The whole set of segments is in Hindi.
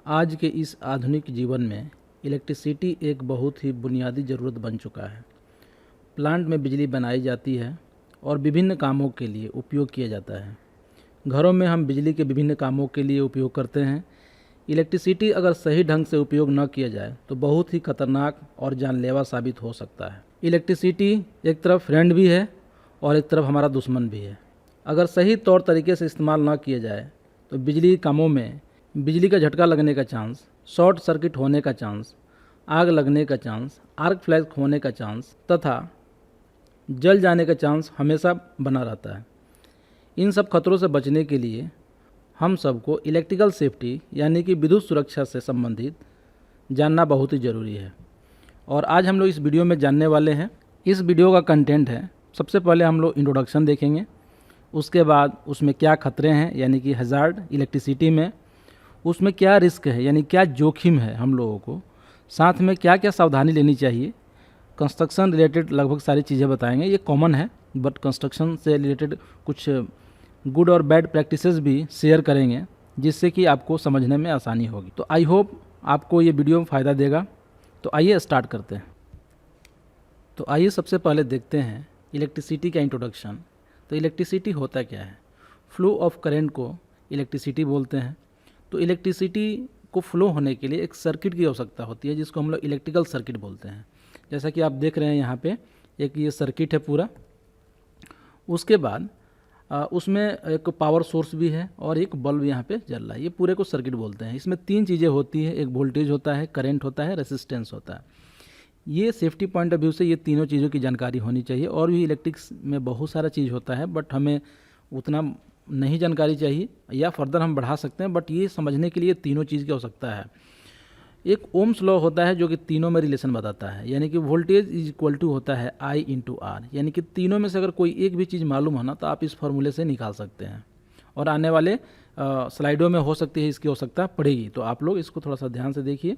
आज के इस आधुनिक जीवन में इलेक्ट्रिसिटी एक बहुत ही बुनियादी ज़रूरत बन चुका है। प्लांट में बिजली बनाई जाती है और विभिन्न कामों के लिए उपयोग किया जाता है। घरों में हम बिजली के विभिन्न कामों के लिए उपयोग करते हैं। इलेक्ट्रिसिटी अगर सही ढंग से उपयोग न किया जाए तो बहुत ही खतरनाक और जानलेवा साबित हो सकता है। इलेक्ट्रिसिटी एक तरफ फ्रेंड भी है और एक तरफ हमारा दुश्मन भी है। अगर सही तौर तरीके से इस्तेमाल न किया जाए तो बिजली कामों में बिजली का झटका लगने का चांस, शॉर्ट सर्किट होने का चांस, आग लगने का चांस, आर्क फ्लैश होने का चांस तथा जल जाने का चांस हमेशा बना रहता है। इन सब खतरों से बचने के लिए हम सबको इलेक्ट्रिकल सेफ्टी यानी कि विद्युत सुरक्षा से संबंधित जानना बहुत ही ज़रूरी है। और आज हम लोग इस वीडियो में जानने वाले हैं। इस वीडियो का कंटेंट है, सबसे पहले हम लोग इंट्रोडक्शन देखेंगे, उसके बाद उसमें क्या खतरे हैं यानी कि हज़ार्ड इलेक्ट्रिसिटी में, उसमें क्या रिस्क है यानी क्या जोखिम है हम लोगों को, साथ में क्या क्या सावधानी लेनी चाहिए। कंस्ट्रक्शन रिलेटेड लगभग सारी चीज़ें बताएंगे, ये कॉमन है बट कंस्ट्रक्शन से रिलेटेड कुछ गुड और बैड प्रैक्टिसेस भी शेयर करेंगे जिससे कि आपको समझने में आसानी होगी। तो आई होप आपको ये वीडियो फ़ायदा देगा। तो आइए स्टार्ट करते हैं। तो आइए सबसे पहले देखते हैं इलेक्ट्रिसिटी का इंट्रोडक्शन। तो इलेक्ट्रिसिटी होता क्या है? फ्लो ऑफ करंट को इलेक्ट्रिसिटी बोलते हैं। तो इलेक्ट्रिसिटी को फ्लो होने के लिए एक सर्किट की आवश्यकता होती है जिसको हम लोग इलेक्ट्रिकल सर्किट बोलते हैं। जैसा कि आप देख रहे हैं यहाँ पे एक ये सर्किट है पूरा। उसके बाद उसमें एक पावर सोर्स भी है और एक बल्ब यहाँ पे जल रहा है। ये पूरे को सर्किट बोलते हैं। इसमें तीन चीज़ें होती है, एक वोल्टेज होता है, करंट होता है, रेसिस्टेंस होता है। ये सेफ्टी पॉइंट ऑफ व्यू से ये तीनों चीज़ों की जानकारी होनी चाहिए। और भी इलेक्ट्रिक्स में बहुत सारा चीज़ होता है बट हमें उतना नहीं जानकारी चाहिए या फर्दर हम बढ़ा सकते हैं, बट ये समझने के लिए तीनों चीज़ की आवश्यकता है। एक ओम्स लॉ होता है जो कि तीनों में रिलेशन बताता है, यानी कि वोल्टेज इज इक्वल टू होता है I इंटू आर, यानी कि तीनों में से अगर कोई एक भी चीज़ मालूम हो ना तो आप इस फॉर्मूले से निकाल सकते हैं। और आने वाले स्लाइडों में हो सकती है इसकी आवश्यकता पड़ेगी, तो आप लोग इसको थोड़ा सा ध्यान से देखिए।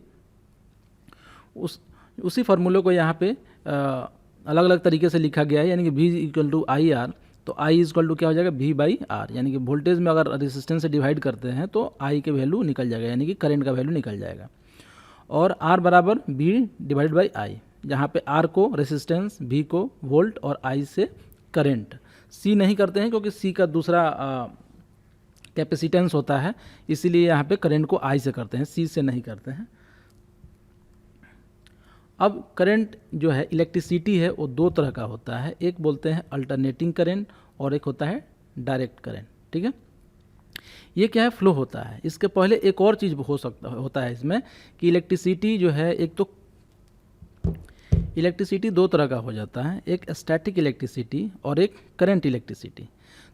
उसी फार्मूले को यहाँ पे अलग अलग तरीके से लिखा गया है, यानी कि V equal to I R. तो I इक्वल टू क्या हो जाएगा, V बाई आर, यानी कि वोल्टेज में अगर रेजिस्टेंस से डिवाइड करते हैं तो I के वैल्यू निकल जाएगा, यानी कि करंट का वैल्यू निकल जाएगा। और R बराबर V डिवाइड बाई I, जहाँ पे R को रेजिस्टेंस, V को वोल्ट और I से करंट। C नहीं करते हैं क्योंकि C का दूसरा कैपेसिटेंस होता है, इसीलिए यहाँ पे करंट को I से करते हैं, C से नहीं करते हैं। अब करंट जो है इलेक्ट्रिसिटी है वो दो तरह का होता है, एक बोलते हैं अल्टरनेटिंग करंट और एक होता है डायरेक्ट करंट। ठीक है, ये क्या है, फ्लो होता है। इसके पहले एक और चीज़ होता है इसमें कि इलेक्ट्रिसिटी जो है, एक तो इलेक्ट्रिसिटी दो तरह का हो जाता है, एक स्टैटिक इलेक्ट्रिसिटी और एक करंट इलेक्ट्रिसिटी।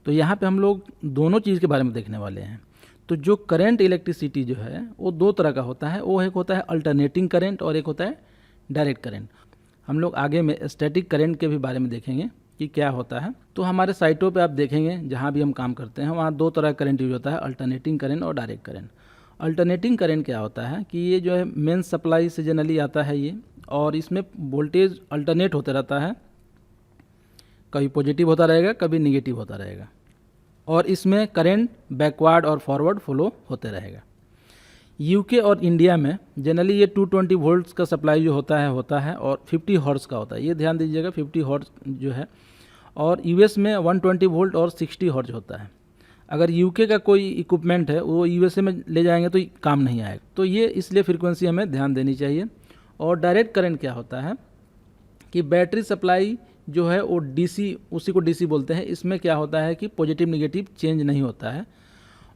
तो यहाँ पे हम लोग दोनों चीज़ के बारे में देखने वाले हैं। तो जो करंट इलेक्ट्रिसिटी जो है वो दो तरह का होता है, वो एक होता है अल्टरनेटिंग करंट और एक होता है डायरेक्ट करंट। हम लोग आगे में स्टैटिक करंट के भी बारे में देखेंगे कि क्या होता है। तो हमारे साइटों पे आप देखेंगे जहाँ भी हम काम करते हैं वहाँ दो तरह का करंट यूज होता है, अल्टरनेटिंग करंट और डायरेक्ट करंट। अल्टरनेटिंग करंट क्या होता है कि ये जो है मेन सप्लाई से जनरली आता है ये, और इसमें वोल्टेज अल्टरनेट होते रहता है, कभी पॉजिटिव होता रहेगा कभी निगेटिव होता रहेगा, और इसमें करंट बैकवर्ड और फॉरवर्ड फ्लो होते रहेगा। यूके और इंडिया में जनरली ये 220 वोल्ट्स का सप्लाई जो होता है और 50 हर्ट्ज का होता है, ये ध्यान दीजिएगा 50 हर्ट्ज जो है। और यूएस में 120 वोल्ट और 60 हर्ट्ज होता है। अगर यूके का कोई इक्विपमेंट है वो यूएसए में ले जाएंगे तो काम नहीं आएगा, तो ये इसलिए फ्रीक्वेंसी हमें ध्यान देनी चाहिए। और डायरेक्ट करंट क्या होता है कि बैटरी सप्लाई जो है वो डीसी, उसी को डीसी बोलते हैं। इसमें क्या होता है कि पॉजिटिव निगेटिव चेंज नहीं होता है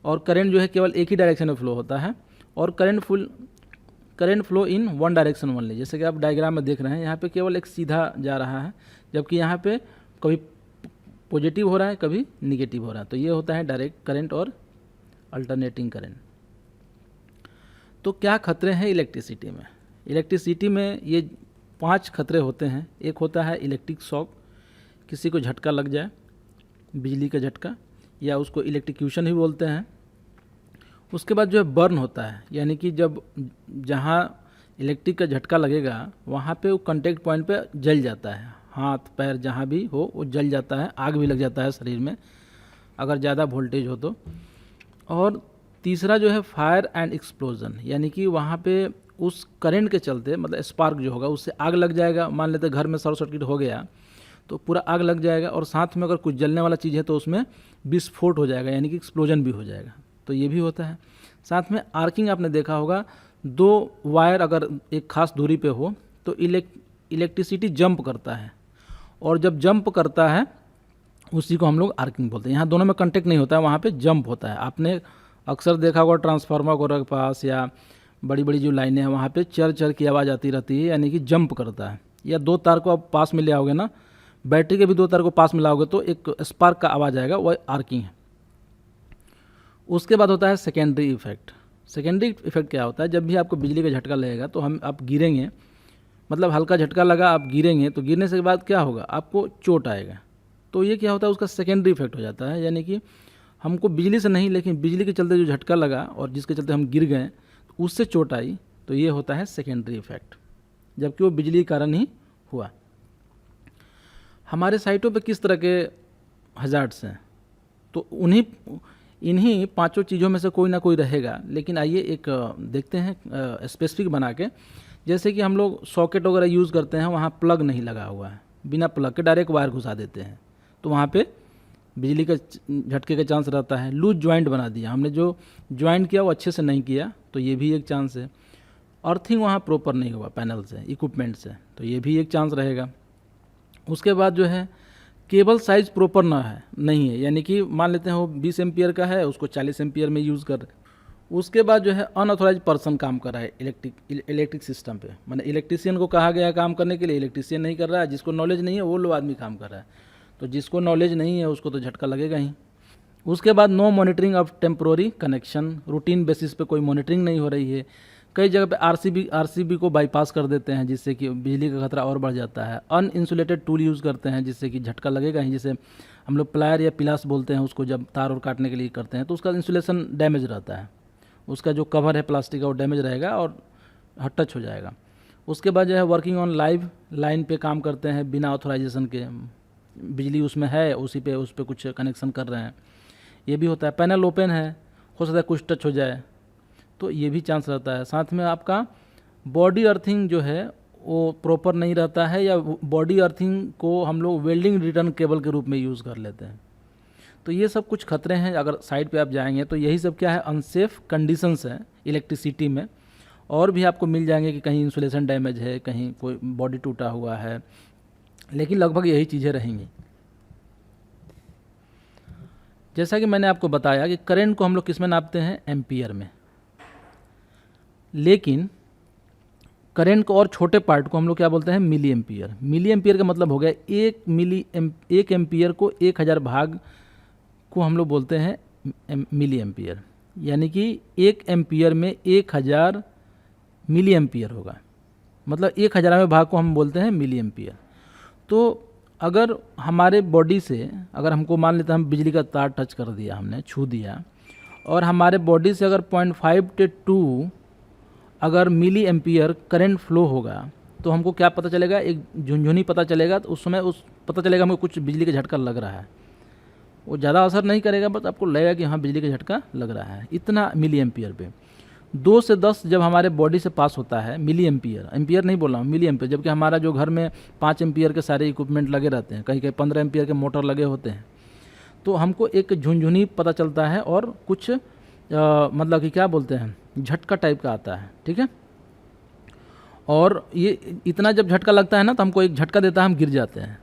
और करंट जो है केवल एक ही डायरेक्शन में फ्लो होता है, और current flow in one direction only. जैसे कि आप डायग्राम में देख रहे हैं, यहाँ पे केवल एक सीधा जा रहा है, जबकि यहाँ पे कभी पॉजिटिव हो रहा है कभी निगेटिव हो रहा है। तो ये होता है डायरेक्ट करंट और अल्टरनेटिंग करंट। तो क्या खतरे हैं इलेक्ट्रिसिटी में? इलेक्ट्रिसिटी में ये 5 खतरे होते हैं। एक होता है इलेक्ट्रिक शॉक, किसी को झटका लग जाए, बिजली का झटका, या उसको इलेक्ट्रिक्यूशन भी बोलते हैं। उसके बाद जो है बर्न होता है, यानी कि जब जहाँ इलेक्ट्रिक का झटका लगेगा वहाँ पे वो कॉन्टेक्ट पॉइंट पे जल जाता है, हाथ पैर जहाँ भी हो वो जल जाता है, आग भी लग जाता है शरीर में अगर ज़्यादा वोल्टेज हो तो। और तीसरा जो है फायर एंड एक्सप्लोजन, यानी कि वहाँ पे उस करंट के चलते मतलब स्पार्क जो होगा उससे आग लग जाएगा। मान लेते घर में शॉर्ट सर्किट हो गया तो पूरा आग लग जाएगा, और साथ में अगर कुछ जलने वाला चीज़ है तो उसमें विस्फोट हो जाएगा, यानी कि एक्सप्लोजन भी हो जाएगा। तो ये भी होता है। साथ में आर्किंग आपने देखा होगा, दो वायर अगर एक खास दूरी पे हो तो इलेक्ट्रिसिटी जंप करता है, और जब जंप करता है उसी को हम लोग आर्किंग बोलते हैं। यहाँ दोनों में कांटेक्ट नहीं होता है, वहाँ पे जंप होता है। आपने अक्सर देखा होगा ट्रांसफार्मर के पास या बड़ी बड़ी जो लाइनें हैं वहाँ पे चर चर की आवाज़ आती रहती है, यानी कि जंप करता है। या दो तार को आप पास में ले आओगे ना, बैटरी के भी दो तार को पास में लाओगे तो एक स्पार्क का आवाज़ आएगा, वह आर्किंग है। उसके बाद होता है सेकेंडरी इफेक्ट। सेकेंडरी इफेक्ट क्या होता है, जब भी आपको बिजली का झटका लगेगा तो आप गिरेंगे, मतलब हल्का झटका लगा आप गिरेंगे, तो गिरने से बाद क्या होगा, आपको चोट आएगा। तो ये क्या होता है, उसका सेकेंडरी इफेक्ट हो जाता है, यानी कि हमको बिजली से नहीं लेकिन बिजली के चलते जो झटका लगा और जिसके चलते हम गिर गए उससे चोट आई, तो ये होता है सेकेंडरी इफेक्ट, जबकि वो बिजली के कारण ही हुआ। हमारे साइटों पे किस तरह के हजार्ड्स हैं, तो इन्हीं पांचों चीज़ों में से कोई ना कोई रहेगा। लेकिन आइए एक देखते हैं स्पेसिफिक बना के। जैसे कि हम लोग सॉकेट वगैरह यूज़ करते हैं, वहाँ प्लग नहीं लगा हुआ है, बिना प्लग के डायरेक्ट वायर घुसा देते हैं, तो वहाँ पे बिजली का झटके का चांस रहता है। लूज जॉइंट बना दिया हमने, जो जॉइंट किया वो अच्छे से नहीं किया, तो ये भी एक चांस है। अर्थिंग वहाँ प्रॉपर नहीं हुआ पैनल से, इक्विपमेंट से, तो ये भी एक चांस रहेगा। उसके बाद जो है केबल साइज़ प्रॉपर नहीं है, यानी कि मान लेते हैं वो 20 एम्पियर का है, उसको 40 एम्पियर में यूज़ कर रहे हैं। उसके बाद जो है अनऑथोराइज पर्सन काम कर रहा है इलेक्ट्रिक सिस्टम पे, माने इलेक्ट्रिशियन को कहा गया काम करने के लिए, इलेक्ट्रिशियन नहीं कर रहा है, जिसको नॉलेज नहीं है वो लो आदमी काम कर रहा है। तो जिसको नॉलेज नहीं है उसको तो झटका लगेगा ही। उसके बाद no monitoring of temporary connection, routine basis पे कोई मॉनिटरिंग नहीं हो रही है। कई जगह पे आरसीबी को बाईपास कर देते हैं, जिससे कि बिजली का खतरा और बढ़ जाता है। अनइंसुलेटेड टूल यूज़ करते हैं, जिससे कि झटका लगेगा ही। जैसे हम लोग प्लायर या पिलास बोलते हैं उसको, जब तार और काटने के लिए करते हैं तो उसका इंसुलेशन डैमेज रहता है, उसका जो कवर है प्लास्टिक का वो डैमेज रहेगा और टच हो जाएगा। उसके बाद जो है वर्किंग ऑन लाइव लाइन पे काम करते हैं बिना ऑथोराइजेशन के, बिजली उसमें है उस पर कुछ कनेक्शन कर रहे हैं, ये भी होता है। पैनल ओपन है, हो सकता है कुछ टच हो जाए, तो ये भी चांस रहता है। साथ में आपका बॉडी अर्थिंग जो है वो प्रॉपर नहीं रहता है, या बॉडी अर्थिंग को हम लोग वेल्डिंग रिटर्न केबल के रूप में यूज़ कर लेते हैं। तो ये सब कुछ खतरे हैं, अगर साइड पे आप जाएंगे तो यही सब क्या है, अनसेफ कंडीशंस हैं इलेक्ट्रिसिटी में। और भी आपको मिल जाएंगे कि कहीं इंसुलेशन डैमेज है, कहीं कोई बॉडी टूटा हुआ है, लेकिन लगभग यही चीज़ें रहेंगी। जैसा कि मैंने आपको बताया कि करंट को हम लोग किस में नापते हैं, एम्पियर में, लेकिन करंट को और छोटे पार्ट को हम लोग क्या बोलते हैं, मिली एम्पियर। मिली एम्पियर का मतलब हो गया एक एम्पियर को 1000 भाग को हम लोग बोलते हैं मिली एम्पियर, यानी कि 1 एम्पियर में 1000 मिली एम्पियर होगा, मतलब 1000वें भाग को हम बोलते हैं मिली एम्पियर। तो अगर हमारे बॉडी से, अगर हमको मान लेते हैं हम बिजली का तार टच कर दिया, हमने छू दिया, और हमारे बॉडी से अगर 0.5 से 2 अगर मिली एम्पियर करंट फ्लो होगा, तो हमको क्या पता चलेगा, एक झुनझुनी पता चलेगा। तो उस समय पता चलेगा हमको कुछ बिजली का झटका लग रहा है। वो ज़्यादा असर नहीं करेगा, बस आपको लगेगा कि हाँ बिजली का झटका लग रहा है, इतना मिली एम्पियर पे। 2 से 10 जब हमारे बॉडी से पास होता है, मिली एम्पियर, एम्पियर नहीं बोल रहा हूँ, मिली एम्पियर, जबकि हमारा जो घर में 5 एम्पियर के सारे इक्विपमेंट लगे रहते हैं, कहीं कहीं 15 एम्पियर के मोटर लगे होते हैं, तो हमको एक झुनझुनी पता चलता है और कुछ मतलब कि क्या बोलते हैं, झटका टाइप का आता है, ठीक है। और ये इतना जब झटका लगता है ना, तो हमको एक झटका देता है, हम गिर जाते हैं।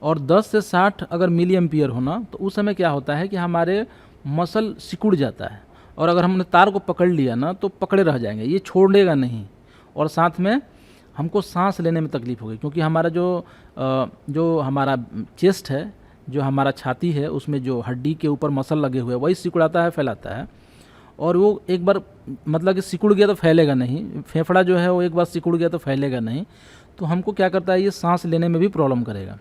और 10 से 60 अगर मिली एम्पियर होना, तो उस समय क्या होता है कि हमारे मसल सिकुड़ जाता है, और अगर हमने तार को पकड़ लिया ना तो पकड़े रह जाएंगे, ये छोड़ेगा नहीं। और साथ में हमको सांस लेने में तकलीफ होगी, क्योंकि हमारा जो हमारा चेस्ट है, जो हमारा छाती है, उसमें जो हड्डी के ऊपर मसल लगे हुए हैं वही सिकुड़ाता है, फैलाता है। और वो एक बार मतलब कि सिकुड़ गया तो फैलेगा नहीं, फेफड़ा जो है वो एक बार सिकुड़ गया तो फैलेगा नहीं, तो हमको क्या करता है, ये सांस लेने में भी प्रॉब्लम करेगा।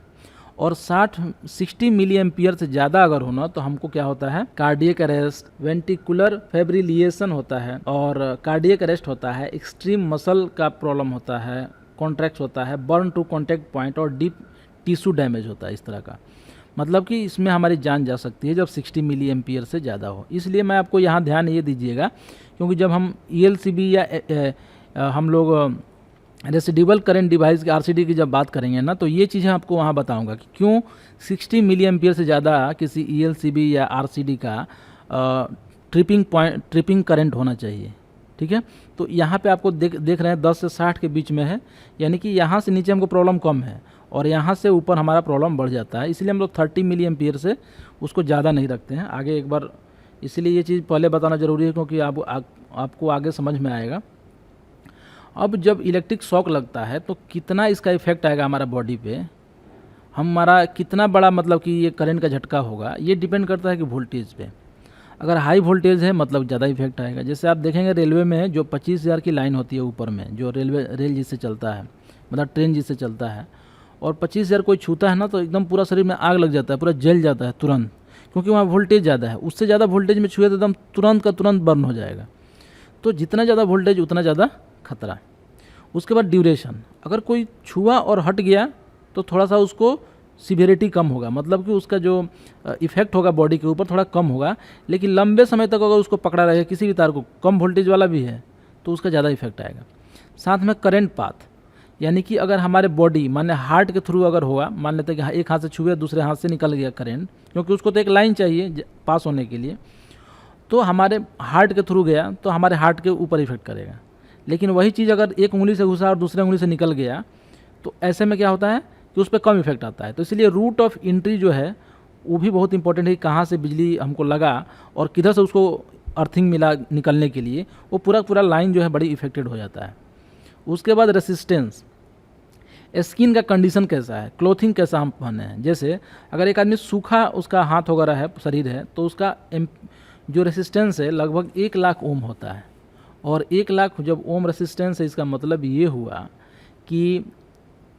और 60 मिली एम्पियर से ज़्यादा अगर होना, तो हमको क्या होता है, कार्डियक अरेस्ट, वेंटिकुलर फेब्रिलिएशन होता है, और कार्डियक अरेस्ट होता है, एक्सट्रीम मसल का प्रॉब्लम होता है, कॉन्ट्रैक्ट होता है, बर्न टू कॉन्टैक्ट पॉइंट, और डीप टिश्यू डैमेज होता है इस तरह का। मतलब कि इसमें हमारी जान जा सकती है जब 60 मिली एम्पियर से ज़्यादा हो। इसलिए मैं आपको यहाँ ध्यान ये दीजिएगा, क्योंकि जब हम ELCB या हम लोग रेसिडुअल करंट डिवाइस की RCD की जब बात करेंगे ना, तो ये चीज़ें आपको वहाँ बताऊंगा कि क्यों 60 मिली एम्पियर से ज़्यादा किसी ELCB या RCD का ट्रिपिंग करंट होना चाहिए। ठीक है, तो यहाँ पे आपको देख रहे हैं 10 से 60 के बीच में है, यानी कि यहाँ से नीचे हमको प्रॉब्लम कम है और यहाँ से ऊपर हमारा प्रॉब्लम बढ़ जाता है। इसलिए हम लोग 30 मिली एम्पियर से उसको ज़्यादा नहीं रखते हैं। आगे एक बार इसलिए ये चीज़ पहले बताना ज़रूरी है, क्योंकि आपको आगे समझ में आएगा। अब जब इलेक्ट्रिक शॉक लगता है तो कितना इसका इफेक्ट आएगा हमारा बॉडी पे, हमारा कितना बड़ा मतलब कि ये करंट का झटका होगा, ये डिपेंड करता है कि वोल्टेज पे। अगर हाई वोल्टेज है मतलब ज़्यादा इफेक्ट आएगा। जैसे आप देखेंगे रेलवे में जो 25,000 की लाइन होती है ऊपर में, जो रेल जिससे चलता है, मतलब ट्रेन जिससे चलता है, और 25,000 कोई छूता है ना तो एकदम पूरा शरीर में आग लग जाता है, पूरा जल जाता है तुरंत, क्योंकि वहाँ वोल्टेज ज़्यादा है। उससे ज़्यादा वोल्टेज में छुए तो एकदम तुरंत का तुरंत बर्न हो जाएगा। तो जितना ज़्यादा वोल्टेज उतना ज़्यादा खतरा। उसके बाद ड्यूरेशन, अगर कोई छुआ और हट गया तो थोड़ा सा उसको सीवियरिटी कम होगा, मतलब कि उसका जो इफेक्ट होगा बॉडी के ऊपर थोड़ा कम होगा। लेकिन लंबे समय तक अगर उसको पकड़ा रहेगा किसी भी तार को, कम वोल्टेज वाला भी है, तो उसका ज़्यादा इफेक्ट आएगा। साथ में करंट पाथ, यानी कि अगर हमारे बॉडी मान हार्ट के थ्रू अगर होगा, मान लेते हैं कि एक हाथ से छुए दूसरे हाथ से निकल गया करंट, क्योंकि उसको तो एक लाइन चाहिए पास होने के लिए, तो हमारे हार्ट के थ्रू गया तो हमारे हार्ट के ऊपर इफेक्ट करेगा। लेकिन वही चीज़ अगर एक उंगली से घुसा और दूसरे उंगली से निकल गया तो ऐसे में क्या होता है कि उस पर कम इफेक्ट आता है। तो इसलिए रूट ऑफ एंट्री जो है वो भी बहुत इंपॉर्टेंट है कि कहाँ से बिजली हमको लगा और किधर से उसको अर्थिंग मिला निकलने के लिए, वो पूरा लाइन जो है बड़ी इफेक्टेड हो जाता है। उसके बाद रेसिस्टेंस, स्किन का कंडीशन कैसा है, क्लोथिंग कैसा हम पहने हैं। जैसे अगर एक आदमी सूखा उसका हाथ वगैरह है, शरीर है, तो उसका जो रेसिस्टेंस है लगभग 1 लाख ओम होता है। और 1 लाख जब ओम रेसिस्टेंस है, इसका मतलब ये हुआ कि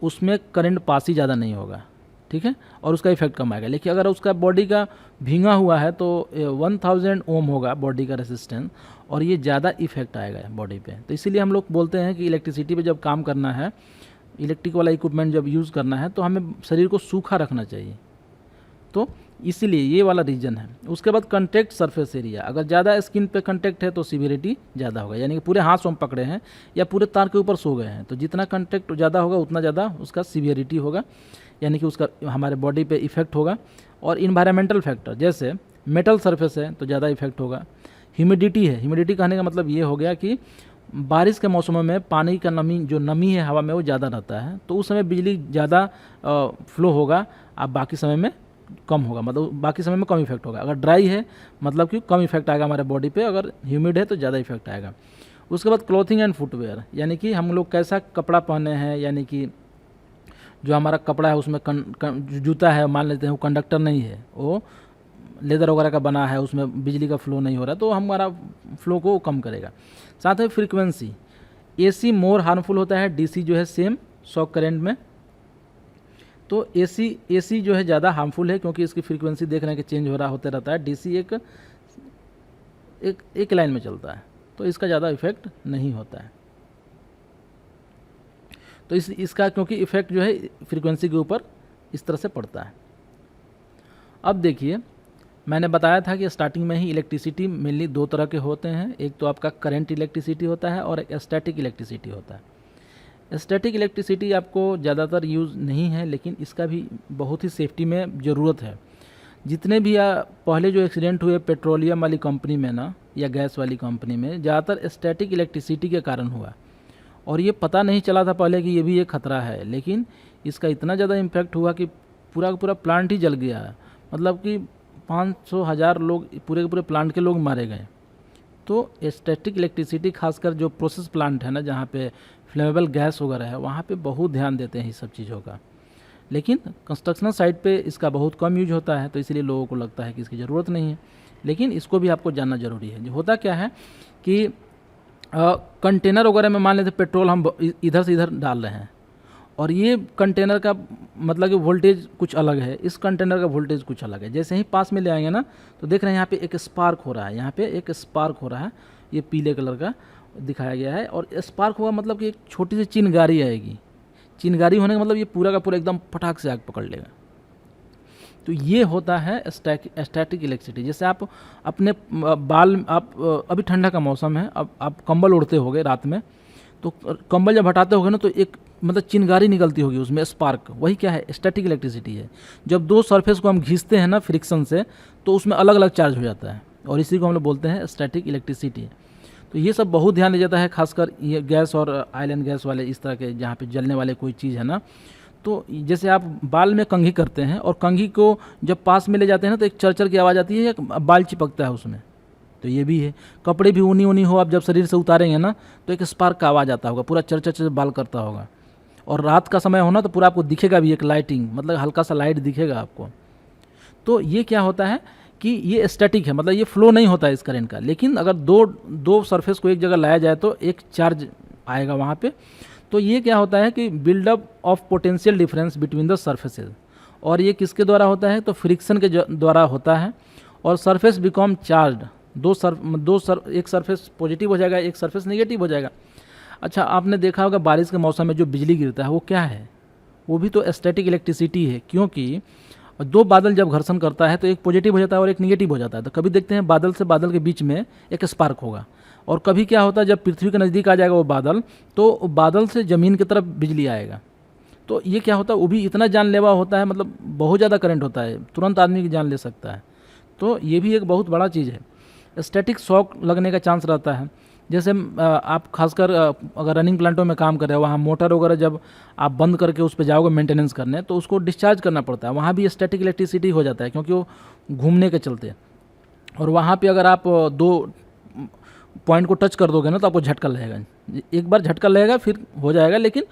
उसमें करंट पास ही ज़्यादा नहीं होगा। ठीक है, और उसका इफेक्ट कम आएगा। लेकिन अगर उसका बॉडी का भींगा हुआ है तो 1000 ओम होगा बॉडी का रेसिस्टेंस, और ये ज़्यादा इफेक्ट आएगा बॉडी पे। तो इसीलिए हम लोग बोलते हैं कि इलेक्ट्रिसिटी पे जब काम करना है, इलेक्ट्रिक वाला इक्विपमेंट जब यूज़ करना है, तो हमें शरीर को सूखा रखना चाहिए। तो इसीलिए ये वाला रीजन है। उसके बाद कंटेक्ट सरफेस एरिया, अगर ज़्यादा स्किन पे कंटेक्ट है तो सीवियरिटी ज़्यादा होगा, यानी कि पूरे हाथ से हम पकड़े हैं या पूरे तार के ऊपर सो गए हैं, तो जितना कंटेक्ट ज़्यादा होगा उतना ज़्यादा उसका सीवियरिटी होगा, यानी कि उसका हमारे बॉडी पे इफेक्ट होगा। और इन्वायरमेंटल फैक्टर, जैसे मेटल सरफेस है तो ज़्यादा इफेक्ट होगा। ह्यूमिडिटी है, ह्यूमिडिटी कहने का मतलब ये हो गया कि बारिश के मौसमों में पानी का नमी है हवा में वो ज़्यादा रहता है, तो उस समय बिजली ज़्यादा फ्लो होगा, अब बाकी समय में कम होगा, मतलब बाकी समय में कम इफेक्ट होगा। अगर ड्राई है मतलब कि कम इफेक्ट आएगा हमारे बॉडी पे, अगर ह्यूमिड है तो ज़्यादा इफेक्ट आएगा। उसके बाद क्लॉथिंग एंड फुटवेयर, यानी कि हम लोग कैसा कपड़ा पहने हैं, यानी कि जो हमारा कपड़ा है उसमें जूता है, मान लेते हैं वो कंडक्टर नहीं है, वो लेदर वगैरह का बना है, उसमें बिजली का फ्लो नहीं हो रहा, तो हमारा फ्लो को कम करेगा। साथ में फ्रीक्वेंसी, AC मोर हार्मफुल होता है, DC जो है सेम शॉक करंट में। तो AC जो है ज़्यादा हार्मफुल है, क्योंकि इसकी फ्रीक्वेंसी देख रहे हैं कि चेंज हो रहा होते रहता है। DC एक लाइन में चलता है, तो इसका ज़्यादा इफेक्ट नहीं होता है। तो इसका क्योंकि इफेक्ट जो है फ्रीक्वेंसी के ऊपर इस तरह से पड़ता है। अब देखिए, मैंने बताया था कि स्टार्टिंग में ही इलेक्ट्रिसिटी मेनली 2 तरह के होते हैं, एक तो आपका करंट इलेक्ट्रिसिटी होता है और एक स्टैटिक इलेक्ट्रिसिटी होता है। स्टैटिक इलेक्ट्रिसिटी आपको ज़्यादातर यूज़ नहीं है, लेकिन इसका भी बहुत ही सेफ्टी में ज़रूरत है। जितने भी पहले जो एक्सीडेंट हुए पेट्रोलियम वाली कंपनी में ना, या गैस वाली कंपनी में, ज़्यादातर स्टैटिक इलेक्ट्रिसिटी के कारण हुआ, और ये पता नहीं चला था पहले कि ये भी एक खतरा है। लेकिन इसका इतना ज़्यादा इम्पैक्ट हुआ कि पूरा का पूरा प्लांट ही जल गया है, मतलब कि 500,000 लोग, पूरे के पूरे प्लांट के लोग मारे गए। तो स्टैटिक इलेक्ट्रिसिटी खासकर जो प्रोसेस प्लांट है ना, जहाँ पे फ्लेमेबल गैस वगैरह है, वहाँ पे बहुत ध्यान देते हैं इस सब चीज़ों का। लेकिन कंस्ट्रक्शन साइट पे इसका बहुत कम यूज होता है, तो इसलिए लोगों को लगता है कि इसकी ज़रूरत नहीं है। लेकिन इसको भी आपको जानना ज़रूरी है। जो होता क्या है कि कंटेनर वगैरह में मान लेते पेट्रोल हम इधर से इधर डाल रहे हैं, और ये कंटेनर का मतलब कि वोल्टेज कुछ अलग है, इस कंटेनर का वोल्टेज कुछ अलग है। जैसे ही पास में ले आएंगे ना, तो देख रहे हैं यहाँ पे एक स्पार्क हो रहा है, यहाँ पे एक स्पार्क हो रहा है, ये पीले कलर का दिखाया गया है। और स्पार्क हुआ मतलब कि एक छोटी सी चिनगारी आएगी। चिनगारी होने का मतलब ये पूरा का पूरा एकदम फटाक से आग पकड़ लेगा। तो ये होता है स्टैटिक इलेक्ट्रिसिटी। जैसे आप अपने बाल, आप अभी ठंडा का मौसम है, अब आप कंबल ओढ़ते होगे रात में, तो कंबल जब हटाते होगे ना तो एक मतलब चिंगारी निकलती होगी उसमें, स्पार्क, वही क्या है, स्टैटिक इलेक्ट्रिसिटी है। जब दो सरफेस को हम घींचते हैं ना फ्रिक्शन से, तो उसमें अलग अलग चार्ज हो जाता है, और इसी को हम लोग बोलते हैं स्टैटिक इलेक्ट्रिसिटी। तो ये सब बहुत ध्यान दिया जाता है, खासकर ये गैस और ऑयल एंड गैस वाले इस तरह के जहाँ पे जलने वाले कोई चीज़ है ना। तो जैसे आप बाल में कंघी करते हैं और कंघी को जब पास में ले जाते हैं ना तो एक चरचर की आवाज़ आती है, या बाल चिपकता है उसमें, तो ये भी है। कपड़े भी ऊनी ऊनी हो, आप जब शरीर से उतारेंगे ना तो एक स्पार्क का आवाज़ आता होगा, पूरा चरचर बाल करता होगा। और रात का समय हो ना तो पूरा आपको दिखेगा भी एक लाइटिंग, मतलब हल्का सा लाइट दिखेगा आपको। तो ये क्या होता है कि ये स्टैटिक है, मतलब ये फ्लो नहीं होता है इस करंट का। लेकिन अगर दो सरफेस को एक जगह लाया जाए तो एक चार्ज आएगा वहाँ पे। तो ये क्या होता है कि buildup of potential difference between the surfaces, और ये किसके द्वारा होता है, तो फ्रिक्शन के द्वारा होता है। और सरफेस बिकम चार्ज, एक सरफेस पॉजिटिव हो जाएगा, एक सरफेस नेगेटिव हो जाएगा। अच्छा, आपने देखा होगा बारिश के मौसम में जो बिजली गिरता है वो क्या है, वो भी तो स्टैटिक इलेक्ट्रिसिटी है। क्योंकि दो बादल जब घर्षण करता है तो एक पॉजिटिव हो जाता है और एक निगेटिव हो जाता है। तो कभी देखते हैं बादल से बादल के बीच में एक स्पार्क होगा, और कभी क्या होता है जब पृथ्वी के नज़दीक आ जाएगा वो बादल, तो बादल से ज़मीन की तरफ बिजली आएगा। तो ये क्या होता है, वो भी इतना जानलेवा होता है, मतलब बहुत ज़्यादा करंट होता है, तुरंत आदमी की जान ले सकता है। तो ये भी एक बहुत बड़ा चीज़ है। स्टैटिक शॉक लगने का चांस रहता है। जैसे आप खासकर अगर रनिंग प्लांटों में काम कर रहे हो, वहाँ मोटर वगैरह जब आप बंद करके उस पर जाओगे मेंटेनेंस करने, तो उसको डिस्चार्ज करना पड़ता है। वहाँ भी स्टैटिक इलेक्ट्रिसिटी हो जाता है, क्योंकि वो घूमने के चलते। और वहाँ पे अगर आप दो पॉइंट को टच कर दोगे ना तो आपको झटका लगेगा। एक बार झटका लगेगा फिर हो जाएगा, लेकिन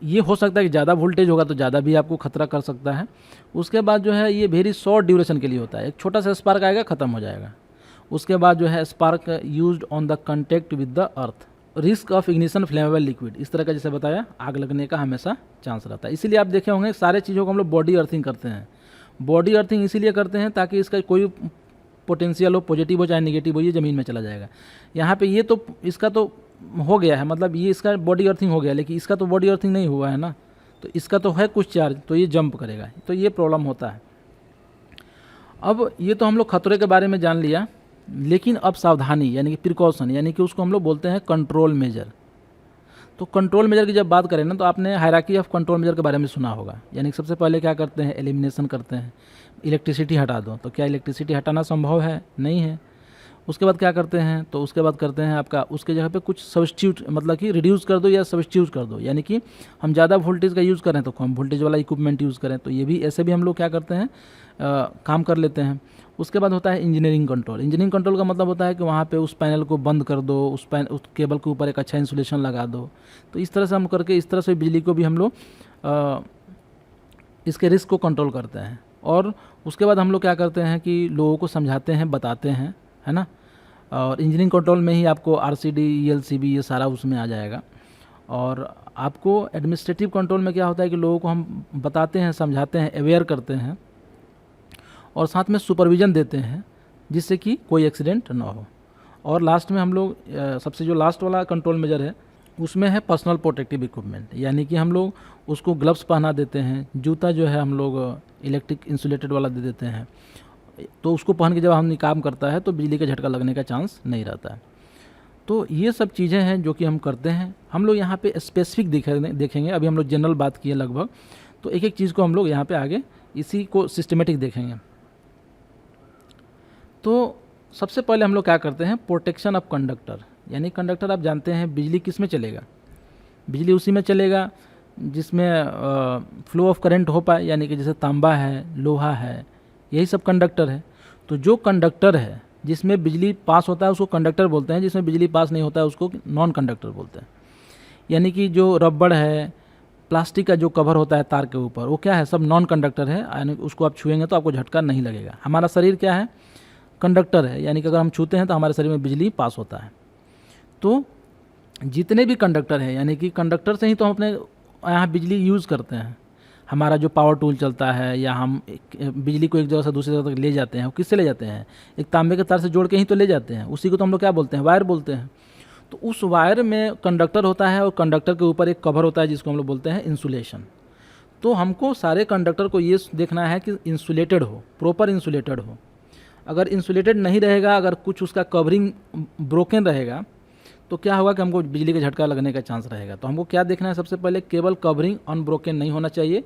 ये हो सकता है कि ज़्यादा वोल्टेज होगा तो ज़्यादा भी आपको खतरा कर सकता है। उसके बाद जो है ये वेरी शॉर्ट ड्यूरेशन के लिए होता है, एक छोटा सा स्पार्क आएगा, ख़त्म हो जाएगा। उसके बाद जो है spark used on the contact with the earth, risk of ignition flammable liquid, इस तरह का जैसे बताया आग लगने का हमेशा चांस रहता है। इसीलिए आप देखे होंगे सारे चीज़ों को हम लोग बॉडी अर्थिंग करते हैं। बॉडी अर्थिंग इसीलिए करते हैं ताकि इसका कोई पोटेंशियल हो, पॉजिटिव हो चाहे नेगेटिव हो, ये ज़मीन में चला जाएगा। यहाँ पे ये तो इसका तो हो गया है, मतलब ये इसका बॉडी अर्थिंग हो गया, लेकिन इसका तो बॉडी अर्थिंग नहीं हुआ है ना, तो इसका तो है कुछ चार्ज, तो ये जंप करेगा, तो ये प्रॉब्लम होता है। अब ये तो हम लोग खतरे के बारे में जान लिया, लेकिन अब सावधानी यानी कि प्रिकॉशन, यानी कि उसको हम लोग बोलते हैं कंट्रोल मेजर। तो कंट्रोल मेजर की जब बात करें ना तो आपने हायरार्की ऑफ कंट्रोल मेजर के बारे में सुना होगा। यानी कि सबसे पहले क्या करते हैं, एलिमिनेशन करते हैं, इलेक्ट्रिसिटी हटा दो। तो क्या इलेक्ट्रिसिटी हटाना संभव है? नहीं है। उसके बाद क्या करते हैं, तो उसके बाद करते हैं आपका उसके जगह पे कुछ सब्स्टिट्यूट, मतलब कि रिड्यूस कर दो या सब्स्टिट्यूट कर दो। यानी कि हम ज़्यादा वोल्टेज का यूज़ करें तो कम वोल्टेज वाला इक्विपमेंट यूज़ करें। तो ये भी ऐसे भी हम लोग क्या करते हैं, काम कर लेते हैं। उसके बाद होता है इंजीनियरिंग कंट्रोल। इंजीनियरिंग कंट्रोल का मतलब होता है कि वहाँ पे उस पैनल को बंद कर दो, उस केबल के ऊपर एक अच्छा इंसुलेशन लगा दो। तो इस तरह से हम करके, इस तरह से बिजली को भी हम लोग इसके रिस्क को कंट्रोल करते हैं। और उसके बाद हम लोग क्या करते हैं कि लोगों को समझाते हैं, बताते हैं, है ना। और इंजीनियरिंग कंट्रोल में ही आपको RCD, ELCB ये सारा उसमें आ जाएगा। और आपको एडमिनिस्ट्रेटिव कंट्रोल में क्या होता है कि लोगों को हम बताते हैं, समझाते हैं, अवेयर करते हैं, और साथ में सुपरविज़न देते हैं जिससे कि कोई एक्सीडेंट ना हो। और लास्ट में हम लोग सबसे जो लास्ट वाला कंट्रोल मेजर है उसमें है पर्सनल प्रोटेक्टिव इक्विपमेंट। यानी कि हम लोग उसको ग्लव्स पहना देते हैं, जूता जो है हम लोग इलेक्ट्रिक इंसुलेटेड वाला दे देते हैं। तो उसको पहन के जब हम काम करता है तो बिजली का झटका लगने का चांस नहीं रहता है। तो ये सब चीज़ें हैं जो कि हम करते हैं। हम लोग यहाँ पे स्पेसिफिक देखेंगे, अभी हम लोग जनरल बात किए लगभग, तो एक एक चीज़ को हम लोग यहाँ पे आगे इसी को सिस्टमेटिक देखेंगे। तो सबसे पहले हम लोग क्या करते हैं, प्रोटेक्शन ऑफ कंडक्टर। यानी कंडक्टर आप जानते हैं बिजली किस में चलेगा, बिजली उसी में चलेगा जिसमें फ्लो ऑफ करंट हो पाए। यानी कि जैसे तांबा है, लोहा है, यही सब कंडक्टर है। तो जो कंडक्टर है जिसमें बिजली पास होता है उसको कंडक्टर बोलते हैं, जिसमें बिजली पास नहीं होता है उसको नॉन कंडक्टर बोलते हैं। यानी कि जो रबड़ है, प्लास्टिक का जो कवर होता है तार के ऊपर, वो क्या है, सब नॉन कंडक्टर है। यानी उसको आप छुएंगे तो आपको झटका नहीं लगेगा। हमारा शरीर क्या है, कंडक्टर है। यानी कि अगर हम छूते हैं तो हमारे शरीर में बिजली पास होता है। तो जितने भी कंडक्टर हैं, यानी कि कंडक्टर से ही तो हम अपने यहाँ बिजली यूज़ करते हैं। हमारा जो पावर टूल चलता है या हम बिजली को एक जगह से दूसरी जगह तक ले जाते हैं, वो किससे ले जाते हैं, एक तांबे के तार से जोड़ के ही तो ले जाते हैं। उसी को तो हम लोग क्या बोलते हैं, वायर बोलते हैं। तो उस वायर में कंडक्टर होता है और कंडक्टर के ऊपर एक कवर होता है जिसको हम लोग बोलते हैं इंसुलेशन। तो हमको सारे कंडक्टर को ये देखना है कि इंसुलेटेड हो, प्रॉपर इंसुलेटेड हो। अगर इंसुलेटेड नहीं रहेगा, अगर कुछ उसका कवरिंग ब्रोकन रहेगा तो क्या होगा कि हमको बिजली का झटका लगने का चांस रहेगा। तो हमको क्या देखना है, सबसे पहले केबल कवरिंग अनब्रोकन नहीं होना चाहिए,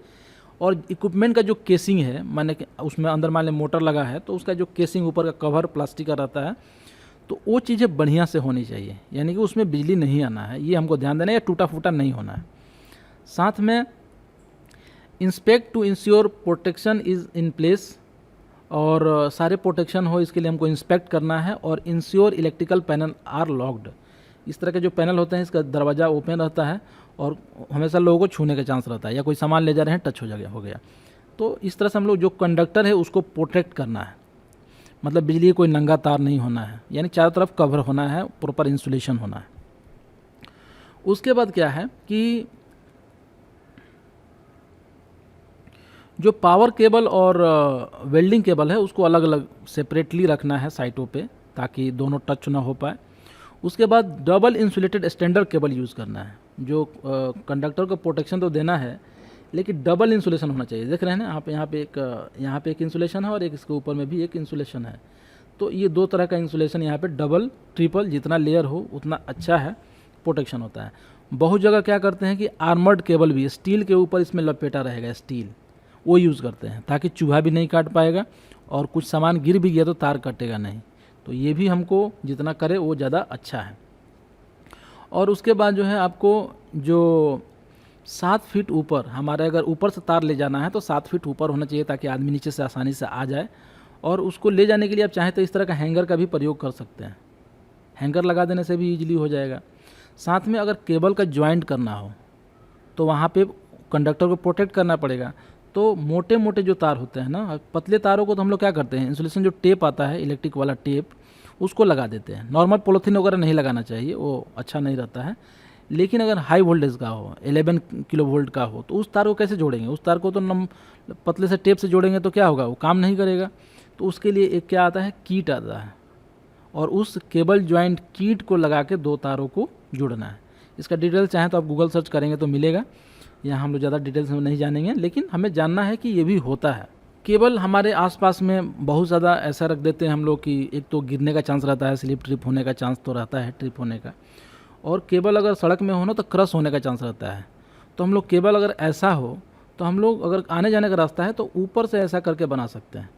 और इक्विपमेंट का जो केसिंग है, माने कि उसमें अंदर मान लें मोटर लगा है तो उसका जो केसिंग ऊपर का कवर प्लास्टिक का रहता है, तो वो चीज़ें बढ़िया से होनी चाहिए, यानी कि उसमें बिजली नहीं आना है, ये हमको ध्यान देना है, या टूटा फूटा नहीं होना है। साथ में inspect to ensure protection is in place, और सारे प्रोटेक्शन हो इसके लिए हमको इंस्पेक्ट करना है। और ensure electrical panel are locked, इस तरह के जो पैनल होते हैं इसका दरवाज़ा ओपन रहता है और हमेशा लोगों को छूने का चांस रहता है, या कोई सामान ले जा रहे हैं टच हो गया। तो इस तरह से हम लोग जो कंडक्टर है उसको प्रोटेक्ट करना है, मतलब बिजली कोई नंगा तार नहीं होना है, यानी चारों तरफ कवर होना है, प्रॉपर इंसुलेशन होना है। उसके बाद क्या है कि जो पावर केबल और वेल्डिंग केबल है उसको अलग अलग सेपरेटली रखना है साइटों पे, ताकि दोनों टच ना हो पाए। उसके बाद double insulated standard cable use करना है, जो कंडक्टर को प्रोटेक्शन तो देना है लेकिन डबल इंसुलेशन होना चाहिए। देख रहे हैं ना यहाँ पे एक इंसुलेशन है और एक इसके ऊपर में भी एक इंसुलेशन है, तो ये दो तरह का इंसुलेशन यहाँ पे डबल ट्रिपल जितना लेयर हो उतना अच्छा है, प्रोटेक्शन होता है। बहुत जगह क्या करते हैं कि आर्मर्ड केबल भी स्टील के ऊपर इसमें लपेटा रहेगा, स्टील वो यूज़ करते हैं ताकि चूहा भी नहीं काट पाएगा और कुछ सामान गिर भी गया तो तार कटेगा नहीं। तो ये भी हमको जितना करे वो ज़्यादा अच्छा है। और उसके बाद जो है आपको जो 7 फीट ऊपर, हमारे अगर ऊपर से तार ले जाना है तो 7 फीट ऊपर होना चाहिए ताकि आदमी नीचे से आसानी से आ जाए। और उसको ले जाने के लिए आप चाहें तो इस तरह का हैंगर का भी प्रयोग कर सकते हैं, हैंगर लगा देने से भी ईजिली हो जाएगा। साथ में अगर केबल का ज्वाइंट करना हो तो वहाँ पे कंडक्टर को प्रोटेक्ट करना पड़ेगा। तो मोटे मोटे जो तार होते हैं ना, पतले तारों को तो हम लोग क्या करते हैं, इंसुलेशन जो टेप आता है इलेक्ट्रिक वाला टेप उसको लगा देते हैं। नॉर्मल पॉलीथीन वगैरह नहीं लगाना चाहिए, वो अच्छा नहीं रहता है। लेकिन अगर हाई वोल्टेज का हो, 11 किलो वोल्ट का हो, तो उस तार को कैसे जोड़ेंगे? उस तार को तो पतले से टेप से जोड़ेंगे तो क्या होगा, वो काम नहीं करेगा। तो उसके लिए एक क्या आता है, कीट आता है, और उस केबल ज्वाइंट कीट को लगा के दो तारों को जोड़ना है। इसका डिटेल चाहें तो आप गूगल सर्च करेंगे तो मिलेगा, यहाँ हम लोग ज़्यादा डिटेल्स में नहीं जानेंगे, लेकिन हमें जानना है कि ये भी होता है। केबल हमारे आसपास में बहुत ज़्यादा ऐसा रख देते हैं हम लोग कि एक तो गिरने का चांस रहता है, स्लिप ट्रिप होने का चांस तो रहता है, ट्रिप होने का। और केबल अगर सड़क में हो ना तो क्रश होने का चांस रहता है। तो हम लोग केबल अगर ऐसा हो तो हम लोग अगर आने जाने का रास्ता है तो ऊपर से ऐसा करके बना सकते हैं।